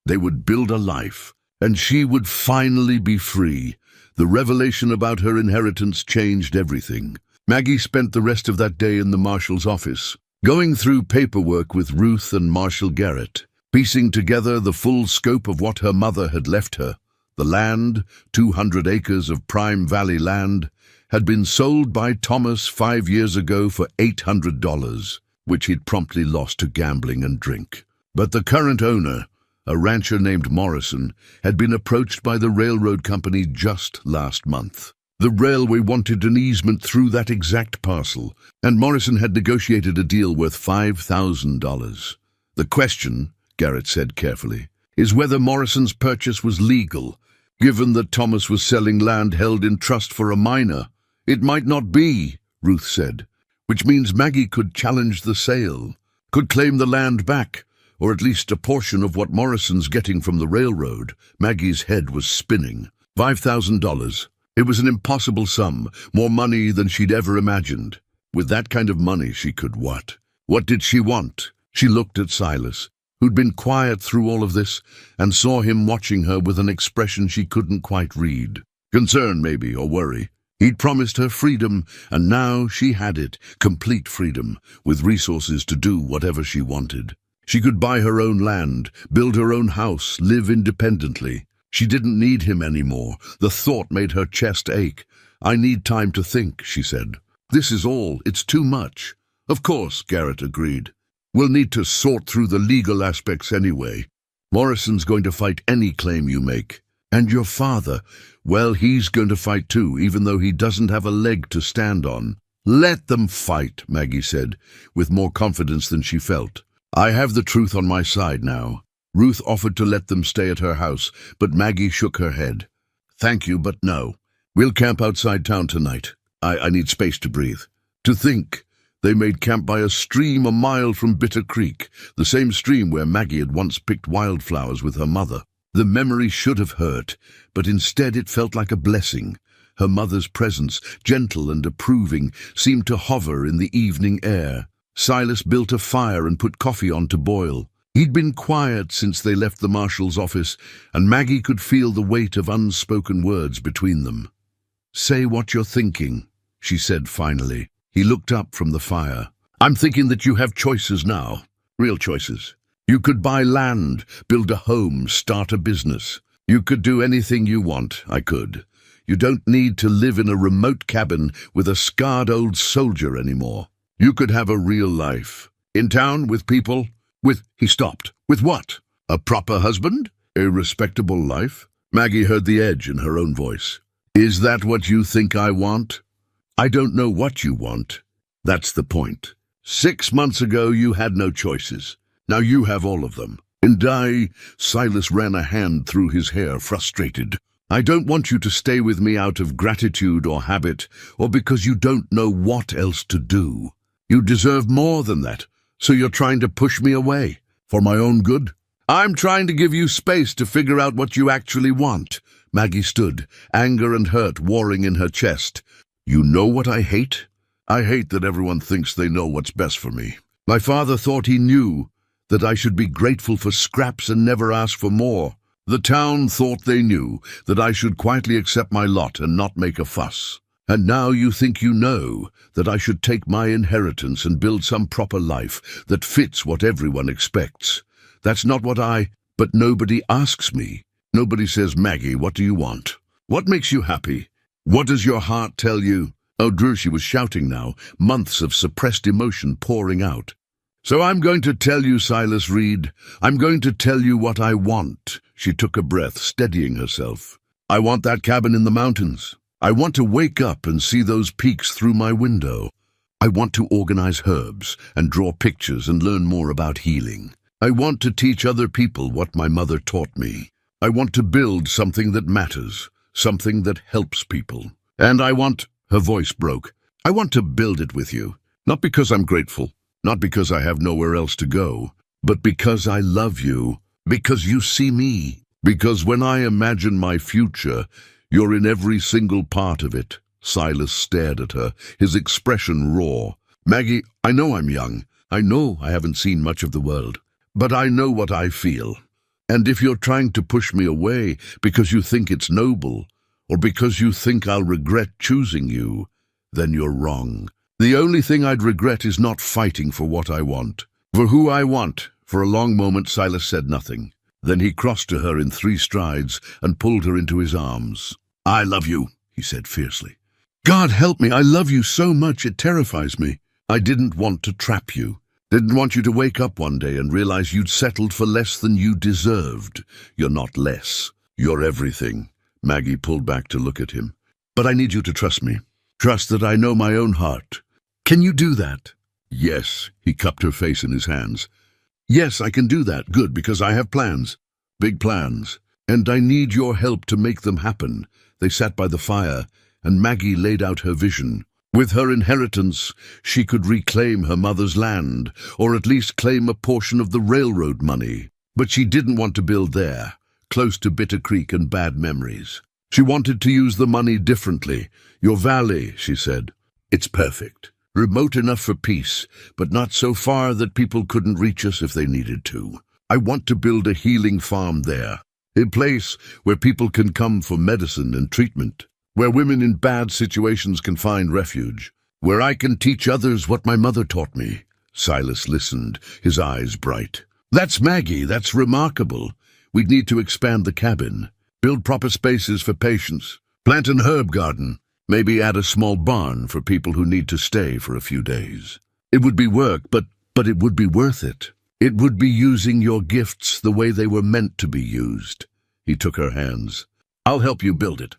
they would build a life, and she would finally be free. The revelation about her inheritance changed everything. Maggie spent the rest of that day in the marshal's office, going through paperwork with Ruth and Marshal Garrett, piecing together the full scope of what her mother had left her. The land, 200 acres of prime valley land, had been sold by Thomas 5 years ago for $800, which he'd promptly lost to gambling and drink. But the current owner, a rancher named Morrison, had been approached by the railroad company just last month. The railway wanted an easement through that exact parcel, and Morrison had negotiated a deal worth $5,000. The question, Garrett said carefully, is whether Morrison's purchase was legal. Given that Thomas was selling land held in trust for a minor, it might not be, Ruth said, which means Maggie could challenge the sale, could claim the land back, or at least a portion of what Morrison's getting from the railroad. Maggie's head was spinning. $5,000. It was an impossible sum, more money than she'd ever imagined. With that kind of money, she could what? What did she want? She looked at Silas, who'd been quiet through all of this, and saw him watching her with an expression she couldn't quite read. Concern, maybe, or worry. He'd promised her freedom, and now she had it, complete freedom, with resources to do whatever she wanted. She could buy her own land, build her own house, live independently. She didn't need him anymore. The thought made her chest ache. "I need time to think," she said. "This is all. It's too much." "Of course," Garrett agreed. "We'll need to sort through the legal aspects anyway. Morrison's going to fight any claim you make. And your father, well, he's going to fight too, even though he doesn't have a leg to stand on." "Let them fight," Maggie said, with more confidence than she felt. "I have the truth on my side now." Ruth offered to let them stay at her house, but Maggie shook her head. "Thank you, but no. We'll camp outside town tonight. I need space to breathe." To think, they made camp by a stream a mile from Bitter Creek, the same stream where Maggie had once picked wildflowers with her mother. The memory should have hurt, but instead it felt like a blessing. Her mother's presence, gentle and approving, seemed to hover in the evening air. Silas built a fire and put coffee on to boil. He'd been quiet since they left the marshal's office, and Maggie could feel the weight of unspoken words between them. "Say what you're thinking," she said finally. He looked up from the fire. "I'm thinking that you have choices now, real choices. You could buy land, build a home, start a business. You could do anything you want. I could. You don't need to live in a remote cabin with a scarred old soldier anymore. You could have a real life. In town, with people. He stopped. With what? A proper husband? A respectable life?" Maggie heard the edge in her own voice. "Is that what you think I want?" "I don't know what you want. That's the point. 6 months ago you had no choices. Now you have all of them. And Silas ran a hand through his hair, frustrated. "I don't want you to stay with me out of gratitude or habit, or because you don't know what else to do. You deserve more than that. So you're trying to push me away, for my own good?" "I'm trying to give you space to figure out what you actually want." Maggie stood, anger and hurt warring in her chest. "You know what I hate? I hate that everyone thinks they know what's best for me. My father thought he knew that I should be grateful for scraps and never ask for more. The town thought they knew that I should quietly accept my lot and not make a fuss. And now you think you know that I should take my inheritance and build some proper life that fits what everyone expects. That's not what but nobody asks me. Nobody says, 'Maggie, what do you want? What makes you happy? What does your heart tell you?'" Oh, Drew, she was shouting now, months of suppressed emotion pouring out. "So I'm going to tell you, Silas Reed. I'm going to tell you what I want." She took a breath, steadying herself. "I want that cabin in the mountains. I want to wake up and see those peaks through my window. I want to organize herbs and draw pictures and learn more about healing. I want to teach other people what my mother taught me. I want to build something that matters, something that helps people. And her voice broke, I want to build it with you. Not because I'm grateful, not because I have nowhere else to go, but because I love you, because you see me, because when I imagine my future, you're in every single part of it. Silas stared at her, his expression raw. Maggie, I know I'm young. I know I haven't seen much of the world. But I know what I feel. And if you're trying to push me away because you think it's noble, or because you think I'll regret choosing you, then you're wrong. The only thing I'd regret is not fighting for what I want. For who I want. For a long moment, Silas said nothing. Then he crossed to her in 3 strides and pulled her into his arms. I love you, he said fiercely. God help me, I love you so much it terrifies me. I didn't want to trap you. Didn't want you to wake up one day and realize you'd settled for less than you deserved. You're not less. You're everything. Maggie pulled back to look at him. But I need you to trust me. Trust that I know my own heart. Can you do that? Yes, he cupped her face in his hands. Yes, I can do that. Good, because I have plans. Big plans. And I need your help to make them happen. They sat by the fire, and Maggie laid out her vision. With her inheritance, she could reclaim her mother's land, or at least claim a portion of the railroad money. But she didn't want to build there, close to Bitter Creek and bad memories. She wanted to use the money differently. Your valley, she said. It's perfect. Remote enough for peace, but not so far that people couldn't reach us if they needed to. I want to build a healing farm there, a place where people can come for medicine and treatment, where women in bad situations can find refuge, where I can teach others what my mother taught me. Silas listened, his eyes bright. That's Maggie, that's remarkable. We'd need to expand the cabin, build proper spaces for patients, plant an herb garden, maybe add a small barn for people who need to stay for a few days. It would be work, but it would be worth it. It would be using your gifts the way they were meant to be used. He took her hands. I'll help you build it.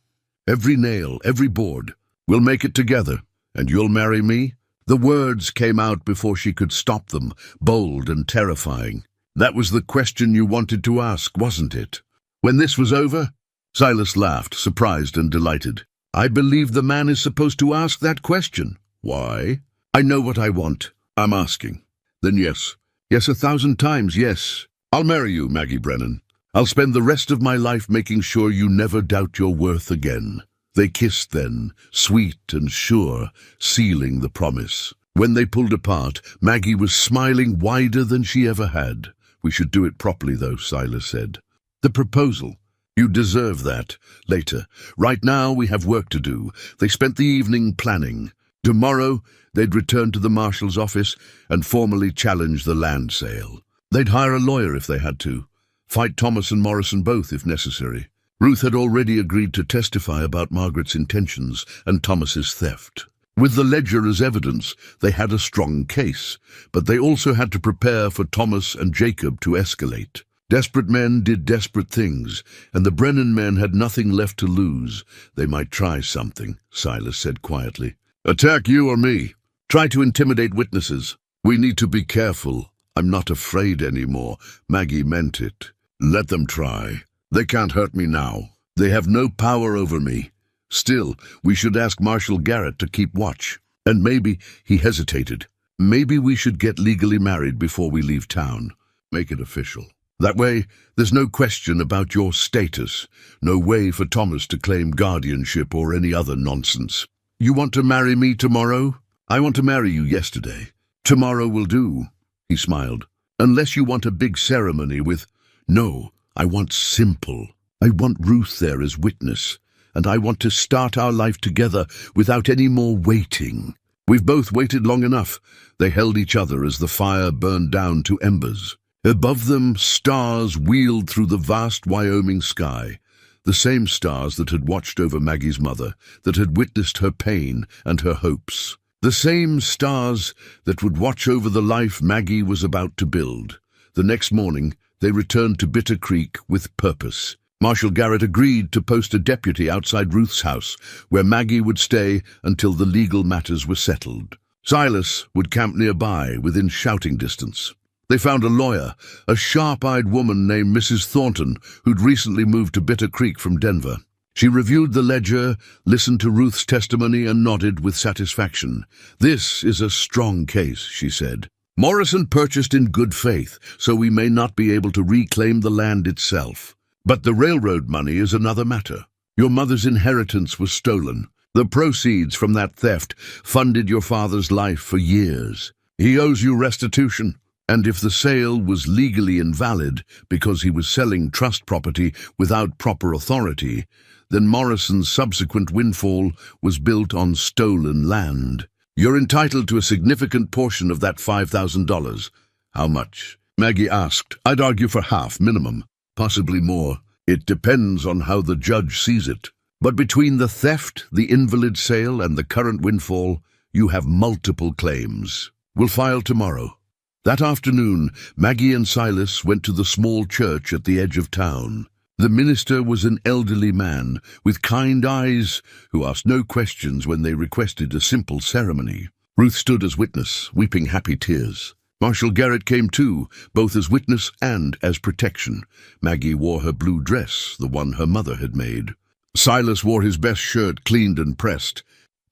Every nail, every board. We'll make it together, and you'll marry me? The words came out before she could stop them, bold and terrifying. That was the question you wanted to ask, wasn't it? When this was over? Silas laughed, surprised and delighted. I believe the man is supposed to ask that question. Why? I know what I want. I'm asking. Then yes. Yes, 1,000 times yes. I'll marry you, Maggie Brennan. I'll spend the rest of my life making sure you never doubt your worth again. They kissed then, sweet and sure, sealing the promise. When they pulled apart, Maggie was smiling wider than she ever had. We should do it properly, though, Silas said. The proposal. You deserve that. Later. Right now, we have work to do. They spent the evening planning. Tomorrow, they'd return to the marshal's office and formally challenge the land sale. They'd hire a lawyer if they had to. Fight Thomas and Morrison both if necessary. Ruth had already agreed to testify about Margaret's intentions and Thomas's theft. With the ledger as evidence, they had a strong case, but they also had to prepare for Thomas and Jacob to escalate. Desperate men did desperate things, and the Brennan men had nothing left to lose. They might try something, Silas said quietly. Attack you or me. Try to intimidate witnesses. We need to be careful. I'm not afraid anymore. Maggie meant it. Let them try. They can't hurt me now. They have no power over me. Still, we should ask Marshal Garrett to keep watch. And maybe, he hesitated, maybe we should get legally married before we leave town. Make it official. That way, there's no question about your status, no way for Thomas to claim guardianship or any other nonsense. You want to marry me tomorrow? I want to marry you yesterday. Tomorrow will do, he smiled. Unless you want a big ceremony with... No, I want simple. I want Ruth there as witness, and I want to start our life together without any more waiting. We've both waited long enough. They held each other as the fire burned down to embers. Above them, stars wheeled through the vast Wyoming sky, the same stars that had watched over Maggie's mother, that had witnessed her pain and her hopes. The same stars that would watch over the life Maggie was about to build. The next morning, they returned to Bitter Creek with purpose. Marshal Garrett agreed to post a deputy outside Ruth's house, where Maggie would stay until the legal matters were settled. Silas would camp nearby, within shouting distance. They found a lawyer, a sharp-eyed woman named Mrs. Thornton, who'd recently moved to Bitter Creek from Denver. She reviewed the ledger, listened to Ruth's testimony, and nodded with satisfaction. "This is a strong case," she said. "Morrison purchased in good faith, so we may not be able to reclaim the land itself. But the railroad money is another matter. Your mother's inheritance was stolen. The proceeds from that theft funded your father's life for years. He owes you restitution. And if the sale was legally invalid because he was selling trust property without proper authority, then Morrison's subsequent windfall was built on stolen land. You're entitled to a significant portion of that $5,000. How much?" Maggie asked. "I'd argue for half, minimum. Possibly more. It depends on how the judge sees it. But between the theft, the invalid sale, and the current windfall, you have multiple claims. We'll file tomorrow." That afternoon, Maggie and Silas went to the small church at the edge of town. The minister was an elderly man with kind eyes who asked no questions when they requested a simple ceremony. Ruth stood as witness, weeping happy tears. Marshal Garrett came too, both as witness and as protection. Maggie wore her blue dress, the one her mother had made. Silas wore his best shirt, cleaned and pressed.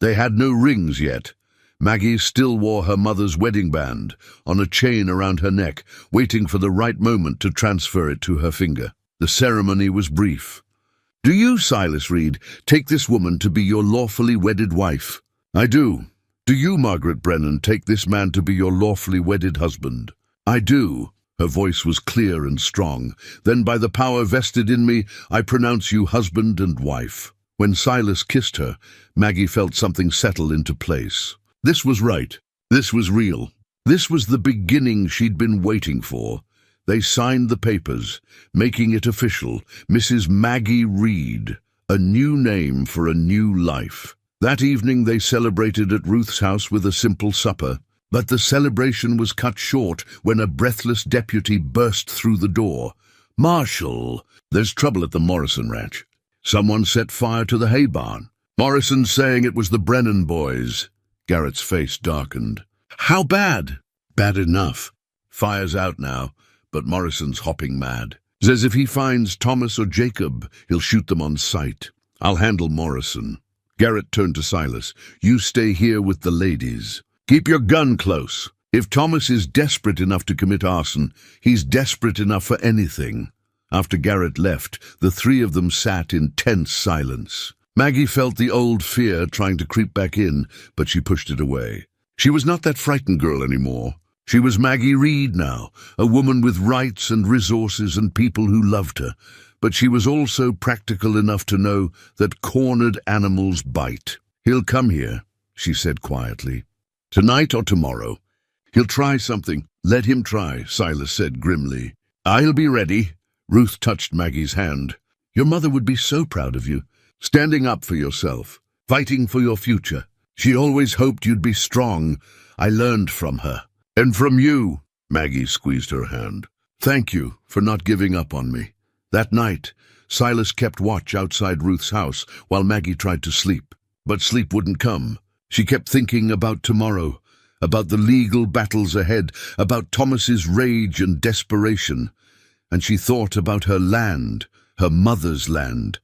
They had no rings yet. Maggie still wore her mother's wedding band on a chain around her neck, waiting for the right moment to transfer it to her finger. The ceremony was brief. "Do you, Silas Reed, take this woman to be your lawfully wedded wife?" "I do." "Do you, Margaret Brennan, take this man to be your lawfully wedded husband?" "I do." Her voice was clear and strong. "Then by the power vested in me, I pronounce you husband and wife." When Silas kissed her, Maggie felt something settle into place. This was right. This was real. This was the beginning she'd been waiting for. They signed the papers, making it official. Mrs. Maggie Reed, a new name for a new life. That evening they celebrated at Ruth's house with a simple supper. But the celebration was cut short when a breathless deputy burst through the door. "Marshal, there's trouble at the Morrison ranch. Someone set fire to the hay barn. Morrison's saying it was the Brennan boys." Garrett's face darkened. "How bad?" "Bad enough. Fire's out now, but Morrison's hopping mad. Says if he finds Thomas or Jacob, he'll shoot them on sight. I'll handle Morrison." Garrett turned to Silas. "You stay here with the ladies. Keep your gun close. If Thomas is desperate enough to commit arson, he's desperate enough for anything." After Garrett left, the three of them sat in tense silence. Maggie felt the old fear trying to creep back in, but she pushed it away. She was not that frightened girl anymore. She was Maggie Reed now, a woman with rights and resources and people who loved her. But she was also practical enough to know that cornered animals bite. "He'll come here," she said quietly. "Tonight or tomorrow. He'll try something. Let him try," Silas said grimly. "I'll be ready." Ruth touched Maggie's hand. "Your mother would be so proud of you. Standing up for yourself. Fighting for your future. She always hoped you'd be strong. I learned from her. And from you." Maggie squeezed her hand. "Thank you for not giving up on me." That night, Silas kept watch outside Ruth's house while Maggie tried to sleep. But sleep wouldn't come. She kept thinking about tomorrow, about the legal battles ahead, about Thomas's rage and desperation. And she thought about her land, her mother's land,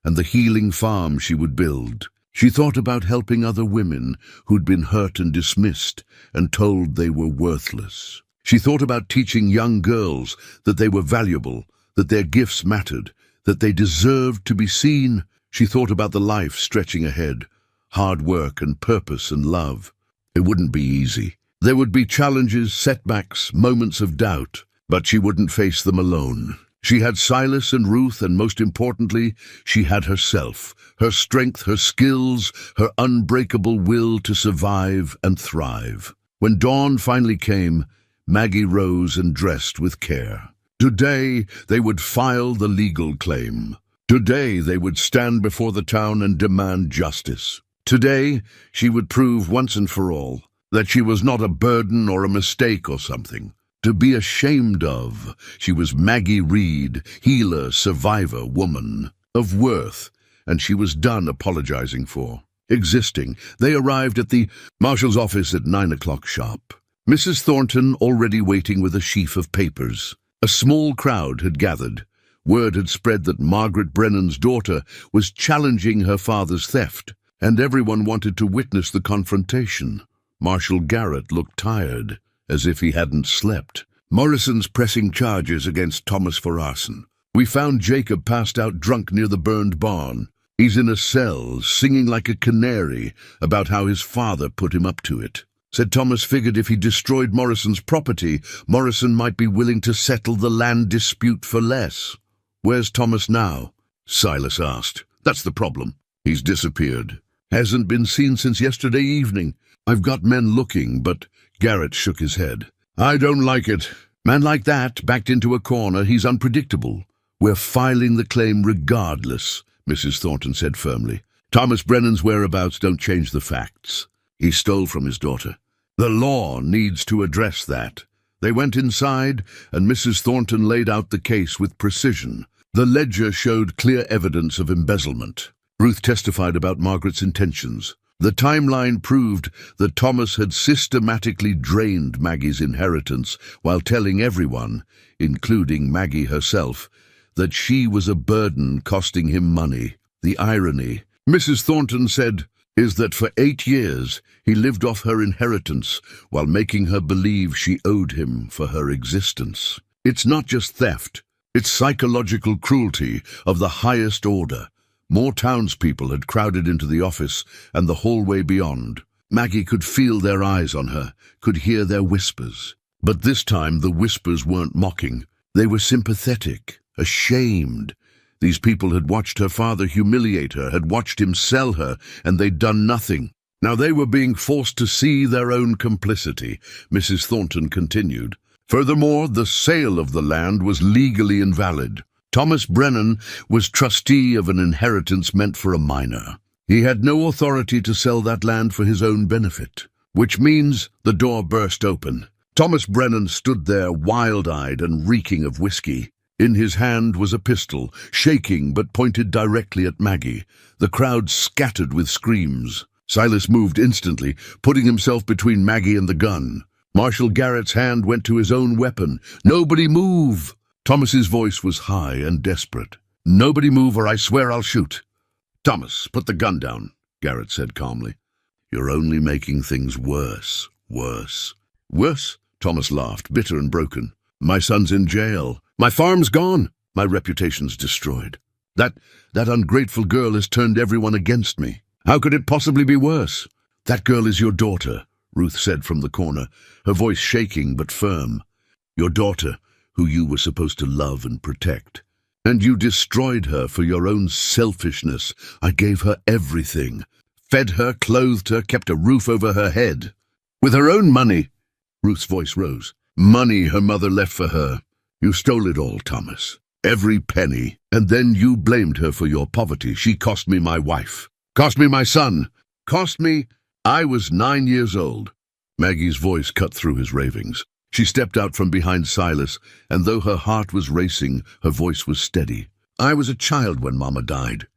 and the healing farm she would build. She thought about helping other women who'd been hurt and dismissed and told they were worthless. She thought about teaching young girls that they were valuable, that their gifts mattered, that they deserved to be seen. She thought about the life stretching ahead, hard work and purpose and love. It wouldn't be easy. There would be challenges, setbacks, moments of doubt, but she wouldn't face them alone. She had Silas and Ruth, and most importantly, she had herself, her strength, her skills, her unbreakable will to survive and thrive. When dawn finally came, Maggie rose and dressed with care. Today, they would file the legal claim. Today, they would stand before the town and demand justice. Today, she would prove once and for all that she was not a burden or a mistake or something to be ashamed of. She was Maggie Reed, healer, survivor, woman, of worth, and she was done apologizing for. existing. They arrived at the marshal's office at 9 o'clock sharp. Mrs. Thornton already waiting with a sheaf of papers. A small crowd had gathered. Word had spread that Margaret Brennan's daughter was challenging her father's theft, and everyone wanted to witness the confrontation. Marshal Garrett looked tired, as if he hadn't slept. Morrison's pressing charges against Thomas for arson. We found Jacob passed out drunk near the burned barn. He's in a cell, singing like a canary about how his father put him up to it. Said Thomas figured if he destroyed Morrison's property, Morrison might be willing to settle the land dispute for less. Where's Thomas now? Silas asked. That's the problem. He's disappeared. Hasn't been seen since yesterday evening. I've got men looking, but Garrett shook his head. I don't like it. Man like that, backed into a corner, he's unpredictable. We're filing the claim regardless, Mrs. Thornton said firmly. Thomas Brennan's whereabouts don't change the facts. He stole from his daughter. The law needs to address that. They went inside, and Mrs. Thornton laid out the case with precision. The ledger showed clear evidence of embezzlement. Ruth testified about Margaret's intentions. The timeline proved that Thomas had systematically drained Maggie's inheritance while telling everyone, including Maggie herself, that she was a burden costing him money. The irony, Mrs. Thornton said, is that for 8 years he lived off her inheritance while making her believe she owed him for her existence. It's not just theft, it's psychological cruelty of the highest order. More townspeople had crowded into the office and the hallway beyond. Maggie could feel their eyes on her, could hear their whispers. But this time the whispers weren't mocking. They were sympathetic, ashamed. These people had watched her father humiliate her, had watched him sell her, and they'd done nothing. Now they were being forced to see their own complicity, Mrs. Thornton continued. Furthermore, the sale of the land was legally invalid. Thomas Brennan was trustee of an inheritance meant for a minor. He had no authority to sell that land for his own benefit, which means the door burst open. Thomas Brennan stood there wild-eyed and reeking of whiskey. In his hand was a pistol, shaking but pointed directly at Maggie. The crowd scattered with screams. Silas moved instantly, putting himself between Maggie and the gun. Marshal Garrett's hand went to his own weapon. "Nobody move!" Thomas's voice was high and desperate. "Nobody move or I swear I'll shoot." "Thomas, put the gun down," Garrett said calmly. "You're only making things worse. Worse." "Worse?" Thomas laughed, bitter and broken. "My son's in jail. My farm's gone. My reputation's destroyed. That ungrateful girl has turned everyone against me. How could it possibly be worse?" "That girl is your daughter," Ruth said from the corner, her voice shaking but firm. "Your daughter, who you were supposed to love and protect. And you destroyed her for your own selfishness. I gave her everything. Fed her, clothed her, kept a roof over her head. With her own money." Ruth's voice rose. "Money her mother left for her. You stole it all, Thomas. Every penny. And then you blamed her for your poverty. She cost me my wife. Cost me my son. Cost me... I was 9 years old." Maggie's voice cut through his ravings. She stepped out from behind Silas, and though her heart was racing, her voice was steady. "I was a child when Mama died.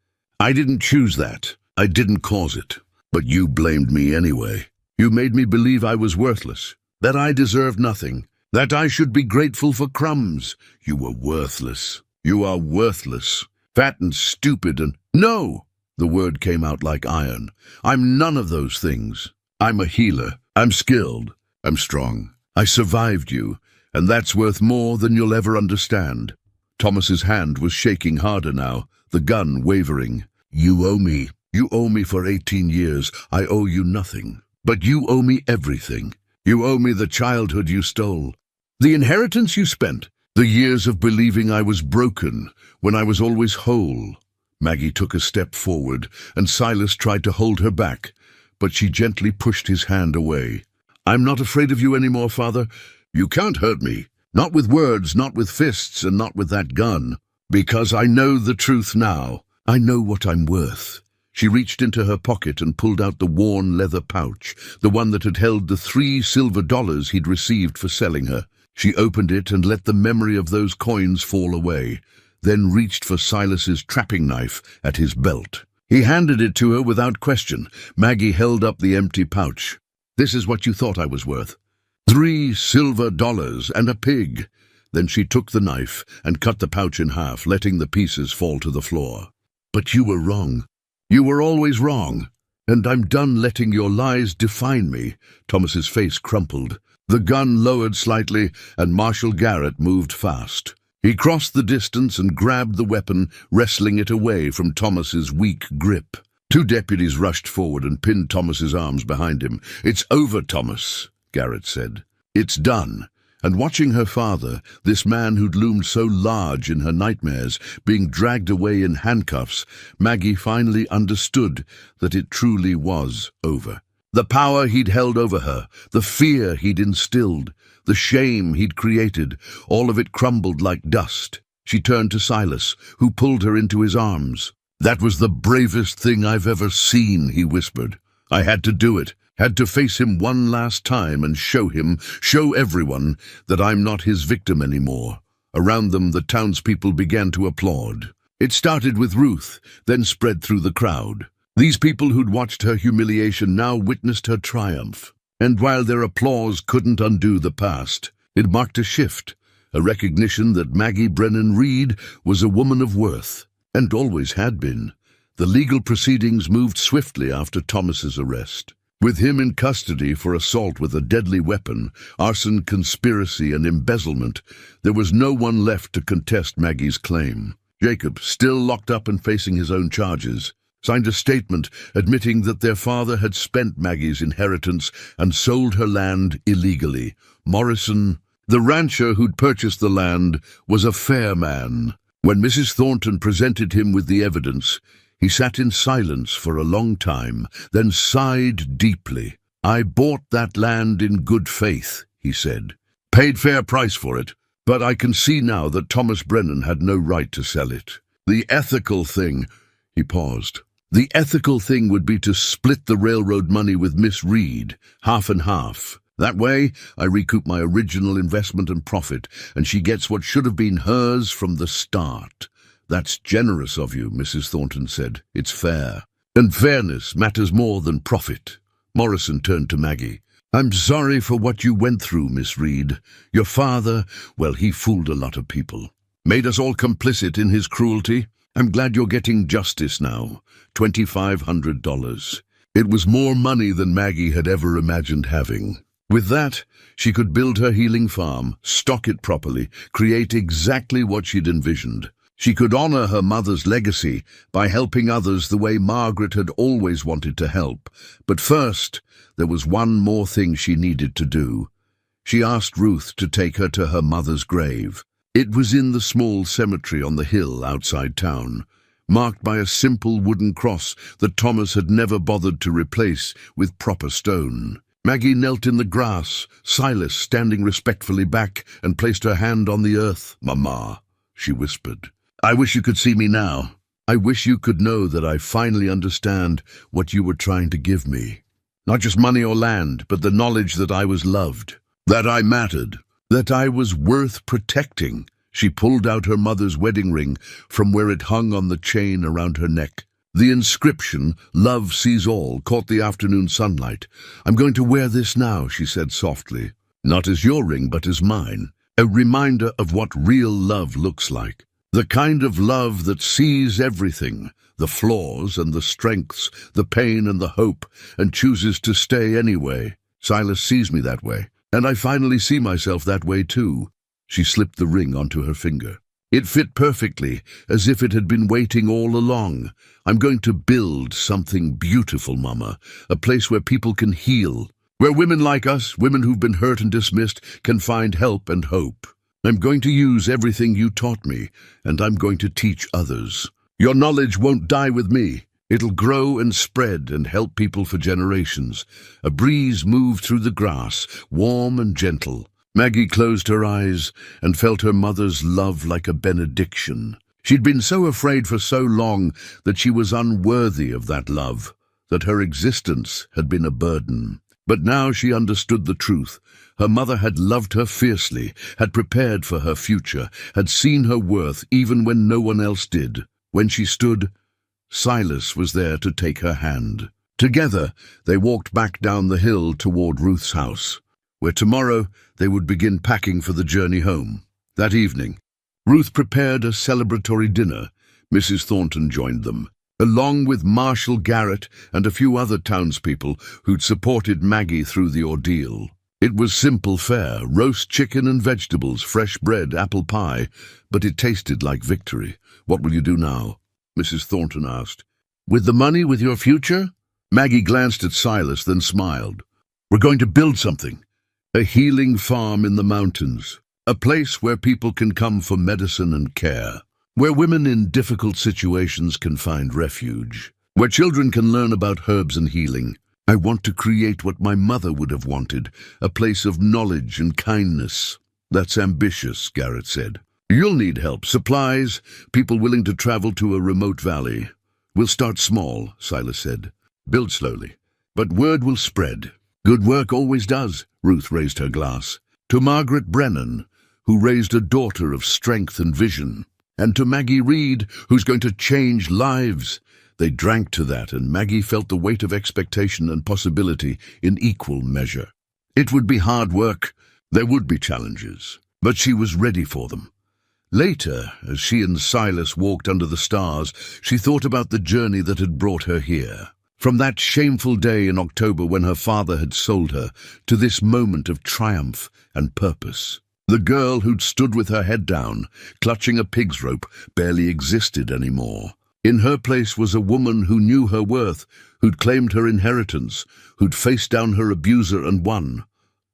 I didn't choose that. I didn't cause it. But you blamed me anyway. You made me believe I was worthless, that I deserved nothing, that I should be grateful for crumbs. You were worthless. You are worthless. Fat and stupid and... No!" The word came out like iron. "I'm none of those things. I'm a healer. I'm skilled. I'm strong. I survived you, and that's worth more than you'll ever understand." Thomas's hand was shaking harder now, the gun wavering. "You owe me. You owe me for 18 years. I owe you nothing. But you owe me everything. You owe me the childhood you stole, the inheritance you spent, the years of believing I was broken when I was always whole." Maggie took a step forward, and Silas tried to hold her back, but she gently pushed his hand away. "I'm not afraid of you anymore, Father. You can't hurt me. Not with words, not with fists, and not with that gun. Because I know the truth now. I know what I'm worth." She reached into her pocket and pulled out the worn leather pouch, the one that had held the $3 silver he'd received for selling her. She opened it and let the memory of those coins fall away, then reached for Silas's trapping knife at his belt. He handed it to her without question. Maggie held up the empty pouch. "This is what you thought I was worth. $3 silver and a pig." Then she took the knife and cut the pouch in half, letting the pieces fall to the floor. "But you were wrong. You were always wrong. And I'm done letting your lies define me." Thomas's face crumpled. The gun lowered slightly, and Marshal Garrett moved fast. He crossed the distance and grabbed the weapon, wrestling it away from Thomas's weak grip. Two deputies rushed forward and pinned Thomas's arms behind him. "It's over, Thomas," Garrett said. "It's done." And watching her father, this man who'd loomed so large in her nightmares, being dragged away in handcuffs, Maggie finally understood that it truly was over. The power he'd held over her, the fear he'd instilled, the shame he'd created, all of it crumbled like dust. She turned to Silas, who pulled her into his arms. "That was the bravest thing I've ever seen," he whispered. "I had to do it. Had to face him one last time and show everyone, that I'm not his victim anymore." Around them, the townspeople began to applaud. It started with Ruth, then spread through the crowd. These people who'd watched her humiliation now witnessed her triumph. And while their applause couldn't undo the past, it marked a shift, a recognition that Maggie Brennan Reed was a woman of worth, and always had been. The legal proceedings moved swiftly after Thomas's arrest. With him in custody for assault with a deadly weapon, arson, conspiracy, and embezzlement, there was no one left to contest Maggie's claim. Jacob, still locked up and facing his own charges, signed a statement admitting that their father had spent Maggie's inheritance and sold her land illegally. Morrison, the rancher who'd purchased the land, was a fair man. When Mrs. Thornton presented him with the evidence, he sat in silence for a long time, then sighed deeply. "I bought that land in good faith," he said. "Paid fair price for it, but I can see now that Thomas Brennan had no right to sell it. The ethical thing—" He paused. "The ethical thing would be to split the railroad money with Miss Reed, half and half. That way, I recoup my original investment and profit, and she gets what should have been hers from the start." "That's generous of you," Mrs. Thornton said. "It's fair. And fairness matters more than profit." Morrison turned to Maggie. "I'm sorry for what you went through, Miss Reed. Your father, well, he fooled a lot of people. Made us all complicit in his cruelty. I'm glad you're getting justice now. $2,500. It was more money than Maggie had ever imagined having. With that, she could build her healing farm, stock it properly, create exactly what she'd envisioned. She could honor her mother's legacy by helping others the way Margaret had always wanted to help. But first, there was one more thing she needed to do. She asked Ruth to take her to her mother's grave. It was in the small cemetery on the hill outside town, marked by a simple wooden cross that Thomas had never bothered to replace with proper stone. Maggie knelt in the grass, Silas standing respectfully back, and placed her hand on the earth. "Mama," she whispered. "I wish you could see me now. I wish you could know that I finally understand what you were trying to give me. Not just money or land, but the knowledge that I was loved, that I mattered, that I was worth protecting." She pulled out her mother's wedding ring from where it hung on the chain around her neck. The inscription, "Love Sees All," caught the afternoon sunlight. "I'm going to wear this now," she said softly. "Not as your ring, but as mine. A reminder of what real love looks like. The kind of love that sees everything, the flaws and the strengths, the pain and the hope, and chooses to stay anyway. Silas sees me that way, and I finally see myself that way too." She slipped the ring onto her finger. It fit perfectly, as if it had been waiting all along. "I'm going to build something beautiful, Mama, a place where people can heal, where women like us, women who've been hurt and dismissed, can find help and hope. I'm going to use everything you taught me, and I'm going to teach others. Your knowledge won't die with me. It'll grow and spread and help people for generations." A breeze moved through the grass, warm and gentle. Maggie closed her eyes and felt her mother's love like a benediction. She'd been so afraid for so long that she was unworthy of that love, that her existence had been a burden. But now she understood the truth. Her mother had loved her fiercely, had prepared for her future, had seen her worth even when no one else did. When she stood, Silas was there to take her hand. Together, they walked back down the hill toward Ruth's house, where tomorrow they would begin packing for the journey home. That evening, Ruth prepared a celebratory dinner. Mrs. Thornton joined them, along with Marshall Garrett and a few other townspeople who'd supported Maggie through the ordeal. It was simple fare, roast chicken and vegetables, fresh bread, apple pie, but it tasted like victory. "What will you do now?" Mrs. Thornton asked. "With the money, with your future?" Maggie glanced at Silas, then smiled. "We're going to build something. A healing farm in the mountains. A place where people can come for medicine and care. Where women in difficult situations can find refuge. Where children can learn about herbs and healing. I want to create what my mother would have wanted, a place of knowledge and kindness." "That's ambitious," Garrett said. "You'll need help, supplies, people willing to travel to a remote valley." "We'll start small," Silas said. "Build slowly. But word will spread." "Good work always does." Ruth raised her glass. "To Margaret Brennan, who raised a daughter of strength and vision. And to Maggie Reed, who's going to change lives." They drank to that, and Maggie felt the weight of expectation and possibility in equal measure. It would be hard work. There would be challenges, but she was ready for them. Later, as she and Silas walked under the stars, she thought about the journey that had brought her here. From that shameful day in October when her father had sold her, to this moment of triumph and purpose. The girl who'd stood with her head down, clutching a pig's rope, barely existed anymore. In her place was a woman who knew her worth, who'd claimed her inheritance, who'd faced down her abuser and won.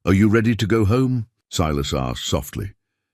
"Are you ready to go home?" Silas asked softly.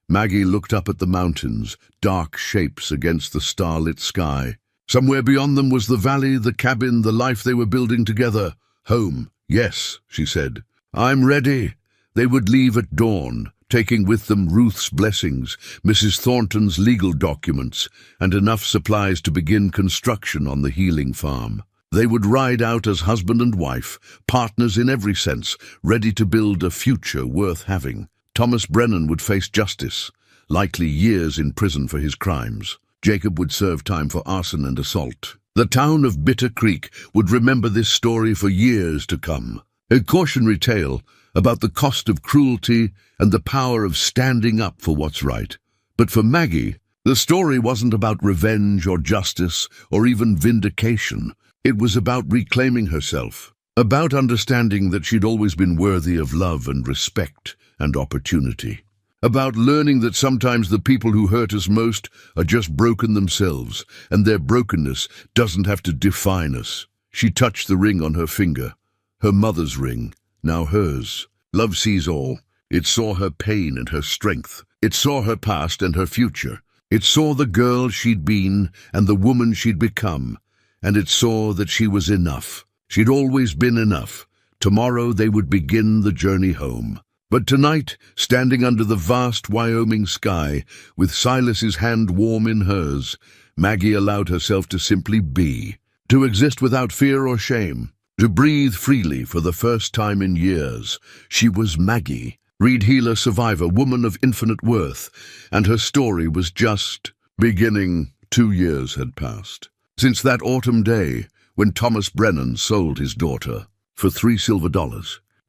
Maggie looked up at the mountains, dark shapes against the starlit sky. Somewhere beyond them was the valley, the cabin, the life they were building together. "Home, yes," she said. "I'm ready." They would leave at dawn, taking with them Ruth's blessings, Mrs. Thornton's legal documents, and enough supplies to begin construction on the healing farm. They would ride out as husband and wife, partners in every sense, ready to build a future worth having. Thomas Brennan would face justice, likely years in prison for his crimes. Jacob would serve time for arson and assault. The town of Bitter Creek would remember this story for years to come. A cautionary tale about the cost of cruelty and the power of standing up for what's right. But for Maggie, the story wasn't about revenge or justice or even vindication. It was about reclaiming herself, about understanding that she'd always been worthy of love and respect and opportunity, about learning that sometimes the people who hurt us most are just broken themselves, and their brokenness doesn't have to define us. She touched the ring on her finger, her mother's ring, now hers. Love sees all. It saw her pain and her strength. It saw her past and her future. It saw the girl she'd been and the woman she'd become. And it saw that she was enough. She'd always been enough. Tomorrow they would begin the journey home. But tonight, standing under the vast Wyoming sky, with Silas's hand warm in hers, Maggie allowed herself to simply be, to exist without fear or shame. To breathe freely for the first time in years. She was Maggie, Reed healer survivor, woman of infinite worth, and her story was just beginning. 2 years had passed. Since that autumn day when Thomas Brennan sold his daughter for $3 silver.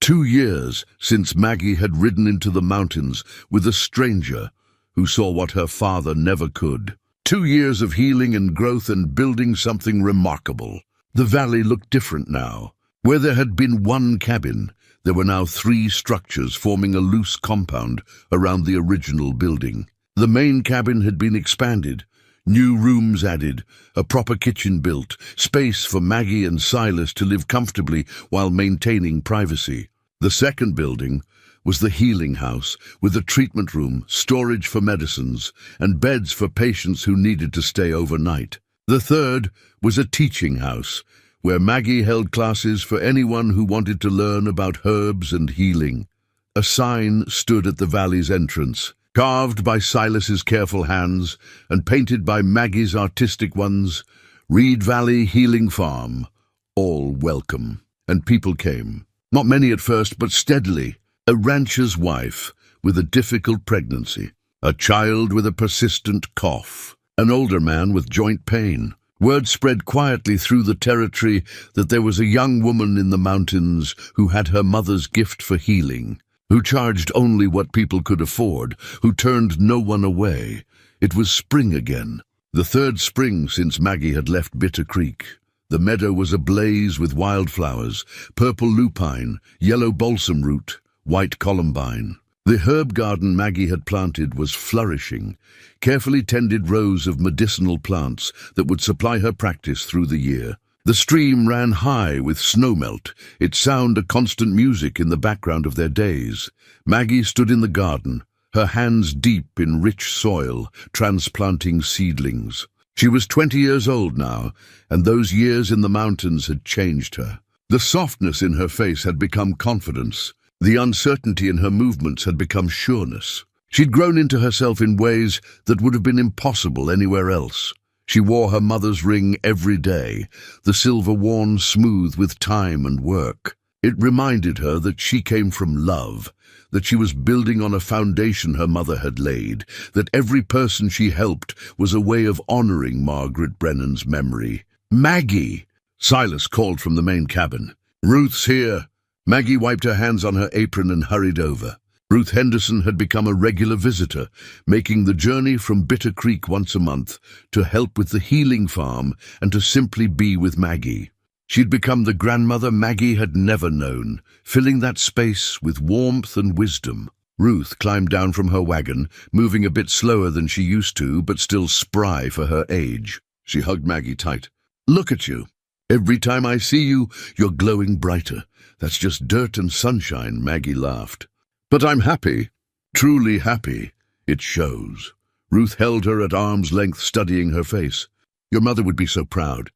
2 years since Maggie had ridden into the mountains with a stranger who saw what her father never could. 2 years of healing and growth and building something remarkable. The valley looked different now. Where there had been one cabin, there were now 3 structures forming a loose compound around the original building. The main cabin had been expanded, new rooms added, a proper kitchen built, space for Maggie and Silas to live comfortably while maintaining privacy. The second building was the healing house, with a treatment room, storage for medicines, and beds for patients who needed to stay overnight. The third was a teaching house, where Maggie held classes for anyone who wanted to learn about herbs and healing. A sign stood at the valley's entrance, carved by Silas's careful hands and painted by Maggie's artistic ones. Reed Valley Healing Farm, all welcome. And people came. Not many at first, but steadily. A rancher's wife with a difficult pregnancy, a child with a persistent cough, an older man with joint pain, Word spread quietly through the territory that there was a young woman in the mountains who had her mother's gift for healing, who charged only what people could afford, who turned no one away. It was spring again, the third spring since Maggie had left Bitter Creek. The meadow was ablaze with wildflowers, purple lupine, yellow balsam root, white columbine. The herb garden Maggie had planted was flourishing, carefully tended rows of medicinal plants that would supply her practice through the year. The stream ran high with snowmelt, its sound a constant music in the background of their days. Maggie stood in the garden, her hands deep in rich soil, transplanting seedlings. She was 20 years old now, and those years in the mountains had changed her. The softness in her face had become confidence. The uncertainty in her movements had become sureness. She'd grown into herself in ways that would have been impossible anywhere else. She wore her mother's ring every day, the silver worn smooth with time and work. It reminded her that she came from love, that she was building on a foundation her mother had laid, that every person she helped was a way of honoring Margaret Brennan's memory. "Maggie!" Silas called from the main cabin. "Ruth's here." Maggie wiped her hands on her apron and hurried over. Ruth Henderson had become a regular visitor, making the journey from Bitter Creek once a month to help with the healing farm and to simply be with Maggie. She'd become the grandmother Maggie had never known, filling that space with warmth and wisdom. Ruth climbed down from her wagon, moving a bit slower than she used to, but still spry for her age. She hugged Maggie tight. "Look at you. Every time I see you, you're glowing brighter. That's just dirt and sunshine," Maggie laughed. "But I'm happy, truly happy. It shows." Ruth held her at arm's length, studying her face. "Your mother would be so proud.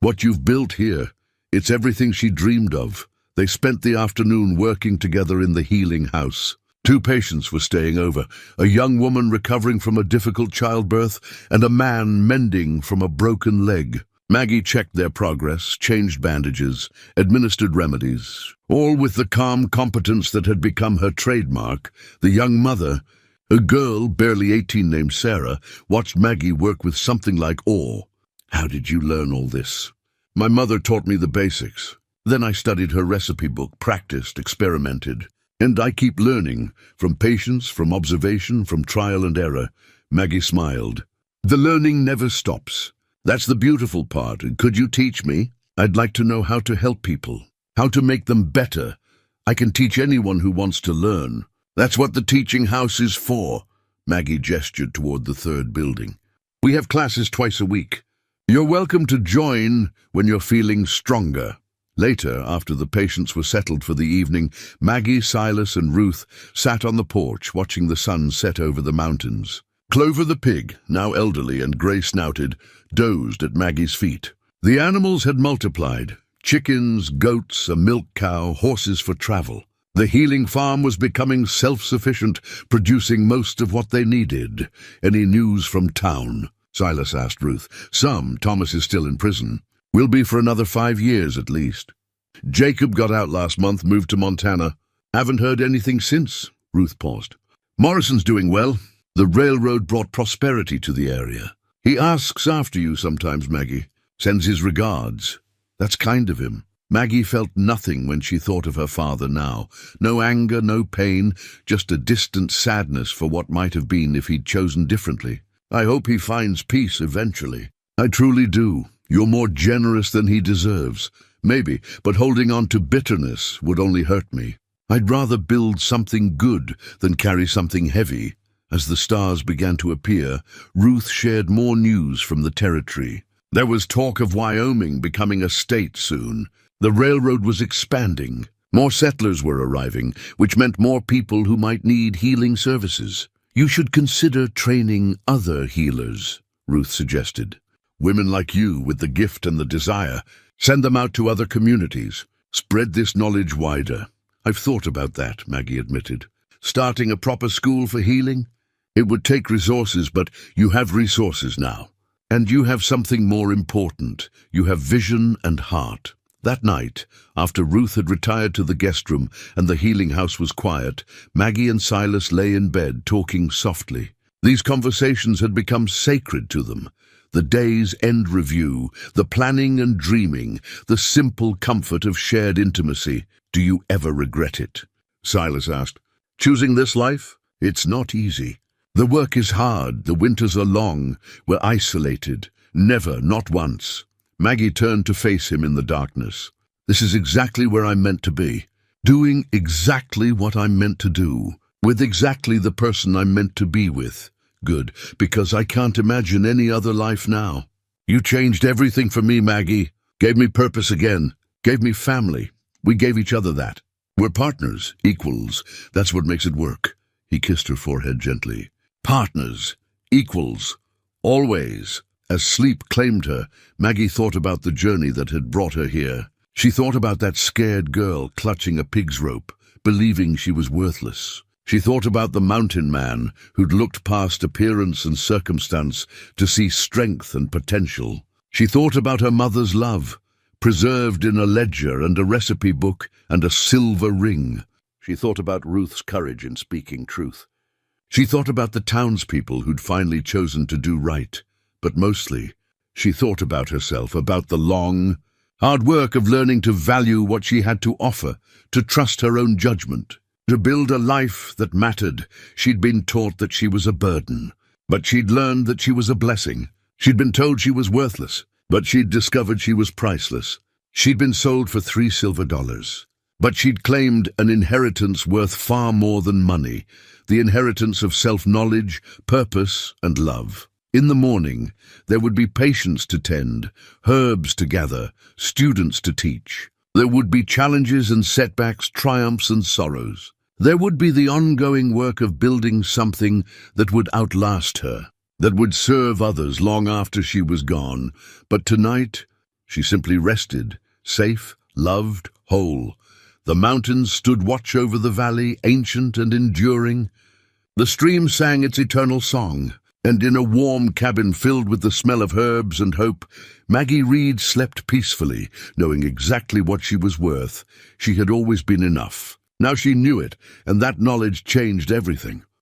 What you've built here, it's everything she dreamed of." They spent the afternoon working together in the healing house. 2 patients were staying over, a young woman recovering from a difficult childbirth and a man mending from a broken leg. Maggie checked their progress, changed bandages, administered remedies, all with the calm competence that had become her trademark. The young mother, a girl barely 18 named Sarah, watched Maggie work with something like awe. "How did you learn all this?" "My mother taught me the basics. Then I studied her recipe book, practiced, experimented. And I keep learning, from patience, from observation, from trial and error." Maggie smiled. "The learning never stops. That's the beautiful part. Could you teach me? I'd like to know how to help people, how to make them better. I can teach anyone who wants to learn. That's what the teaching house is for." Maggie gestured toward the 3rd building. "We have classes twice a week. You're welcome to join when you're feeling stronger." Later, after the patients were settled for the evening, Maggie, Silas, and Ruth sat on the porch watching the sun set over the mountains. Clover the pig, now elderly and grey-snouted, dozed at Maggie's feet. The animals had multiplied. Chickens, goats, a milk cow, horses for travel. The healing farm was becoming self-sufficient, producing most of what they needed. "Any news from town?" Silas asked Ruth. "Some. Thomas is still in prison. Will be for another 5 years at least. Jacob got out last month, moved to Montana. Haven't heard anything since." Ruth paused. "Morrison's doing well. The railroad brought prosperity to the area. He asks after you sometimes, Maggie. Sends his regards. That's kind of him." Maggie felt nothing when she thought of her father now. No anger, no pain, just a distant sadness for what might have been if he'd chosen differently. "I hope he finds peace eventually." "I truly do. You're more generous than he deserves. Maybe, but holding on to bitterness would only hurt me. I'd rather build something good than carry something heavy." As the stars began to appear, Ruth shared more news from the territory. There was talk of Wyoming becoming a state soon. The railroad was expanding. More settlers were arriving, which meant more people who might need healing services. "You should consider training other healers," Ruth suggested. "Women like you with the gift and the desire. Send them out to other communities. Spread this knowledge wider." "I've thought about that," Maggie admitted. "Starting a proper school for healing? It would take resources, but you have resources now. And you have something more important. You have vision and heart." That night, after Ruth had retired to the guest room and the healing house was quiet, Maggie and Silas lay in bed talking softly. These conversations had become sacred to them. The day's end review, the planning and dreaming, the simple comfort of shared intimacy. Do you ever regret it? Silas asked. Choosing this life? It's not easy. The work is hard, the winters are long, we're isolated. Never, not once. Maggie turned to face him in the darkness. This is exactly where I'm meant to be. Doing exactly what I'm meant to do. With exactly the person I'm meant to be with. Good, because I can't imagine any other life now. You changed everything for me, Maggie. Gave me purpose again. Gave me family. We gave each other that. We're partners, equals. That's what makes it work. He kissed her forehead gently. Partners, equals, always. As sleep claimed her, Maggie thought about the journey that had brought her here. She thought about that scared girl clutching a pig's rope, believing she was worthless. She thought about the mountain man who'd looked past appearance and circumstance to see strength and potential. She thought about her mother's love, preserved in a ledger and a recipe book and a silver ring. She thought about Ruth's courage in speaking truth. She thought about the townspeople who'd finally chosen to do right. But mostly, she thought about herself, about the long, hard work of learning to value what she had to offer, to trust her own judgment. To build a life that mattered. She'd been taught that she was a burden, but she'd learned that she was a blessing. She'd been told she was worthless, but she'd discovered she was priceless. She'd been sold for $3 silver, but she'd claimed an inheritance worth far more than money, the inheritance of self-knowledge, purpose, and love. In the morning, there would be patients to tend, herbs to gather, students to teach. There would be challenges and setbacks, triumphs and sorrows. There would be the ongoing work of building something that would outlast her, that would serve others long after she was gone. But tonight, she simply rested, safe, loved, whole. The mountains stood watch over the valley, ancient and enduring. The stream sang its eternal song, and in a warm cabin filled with the smell of herbs and hope, Maggie Reed slept peacefully, knowing exactly what she was worth. She had always been enough. Now she knew it, and that knowledge changed everything.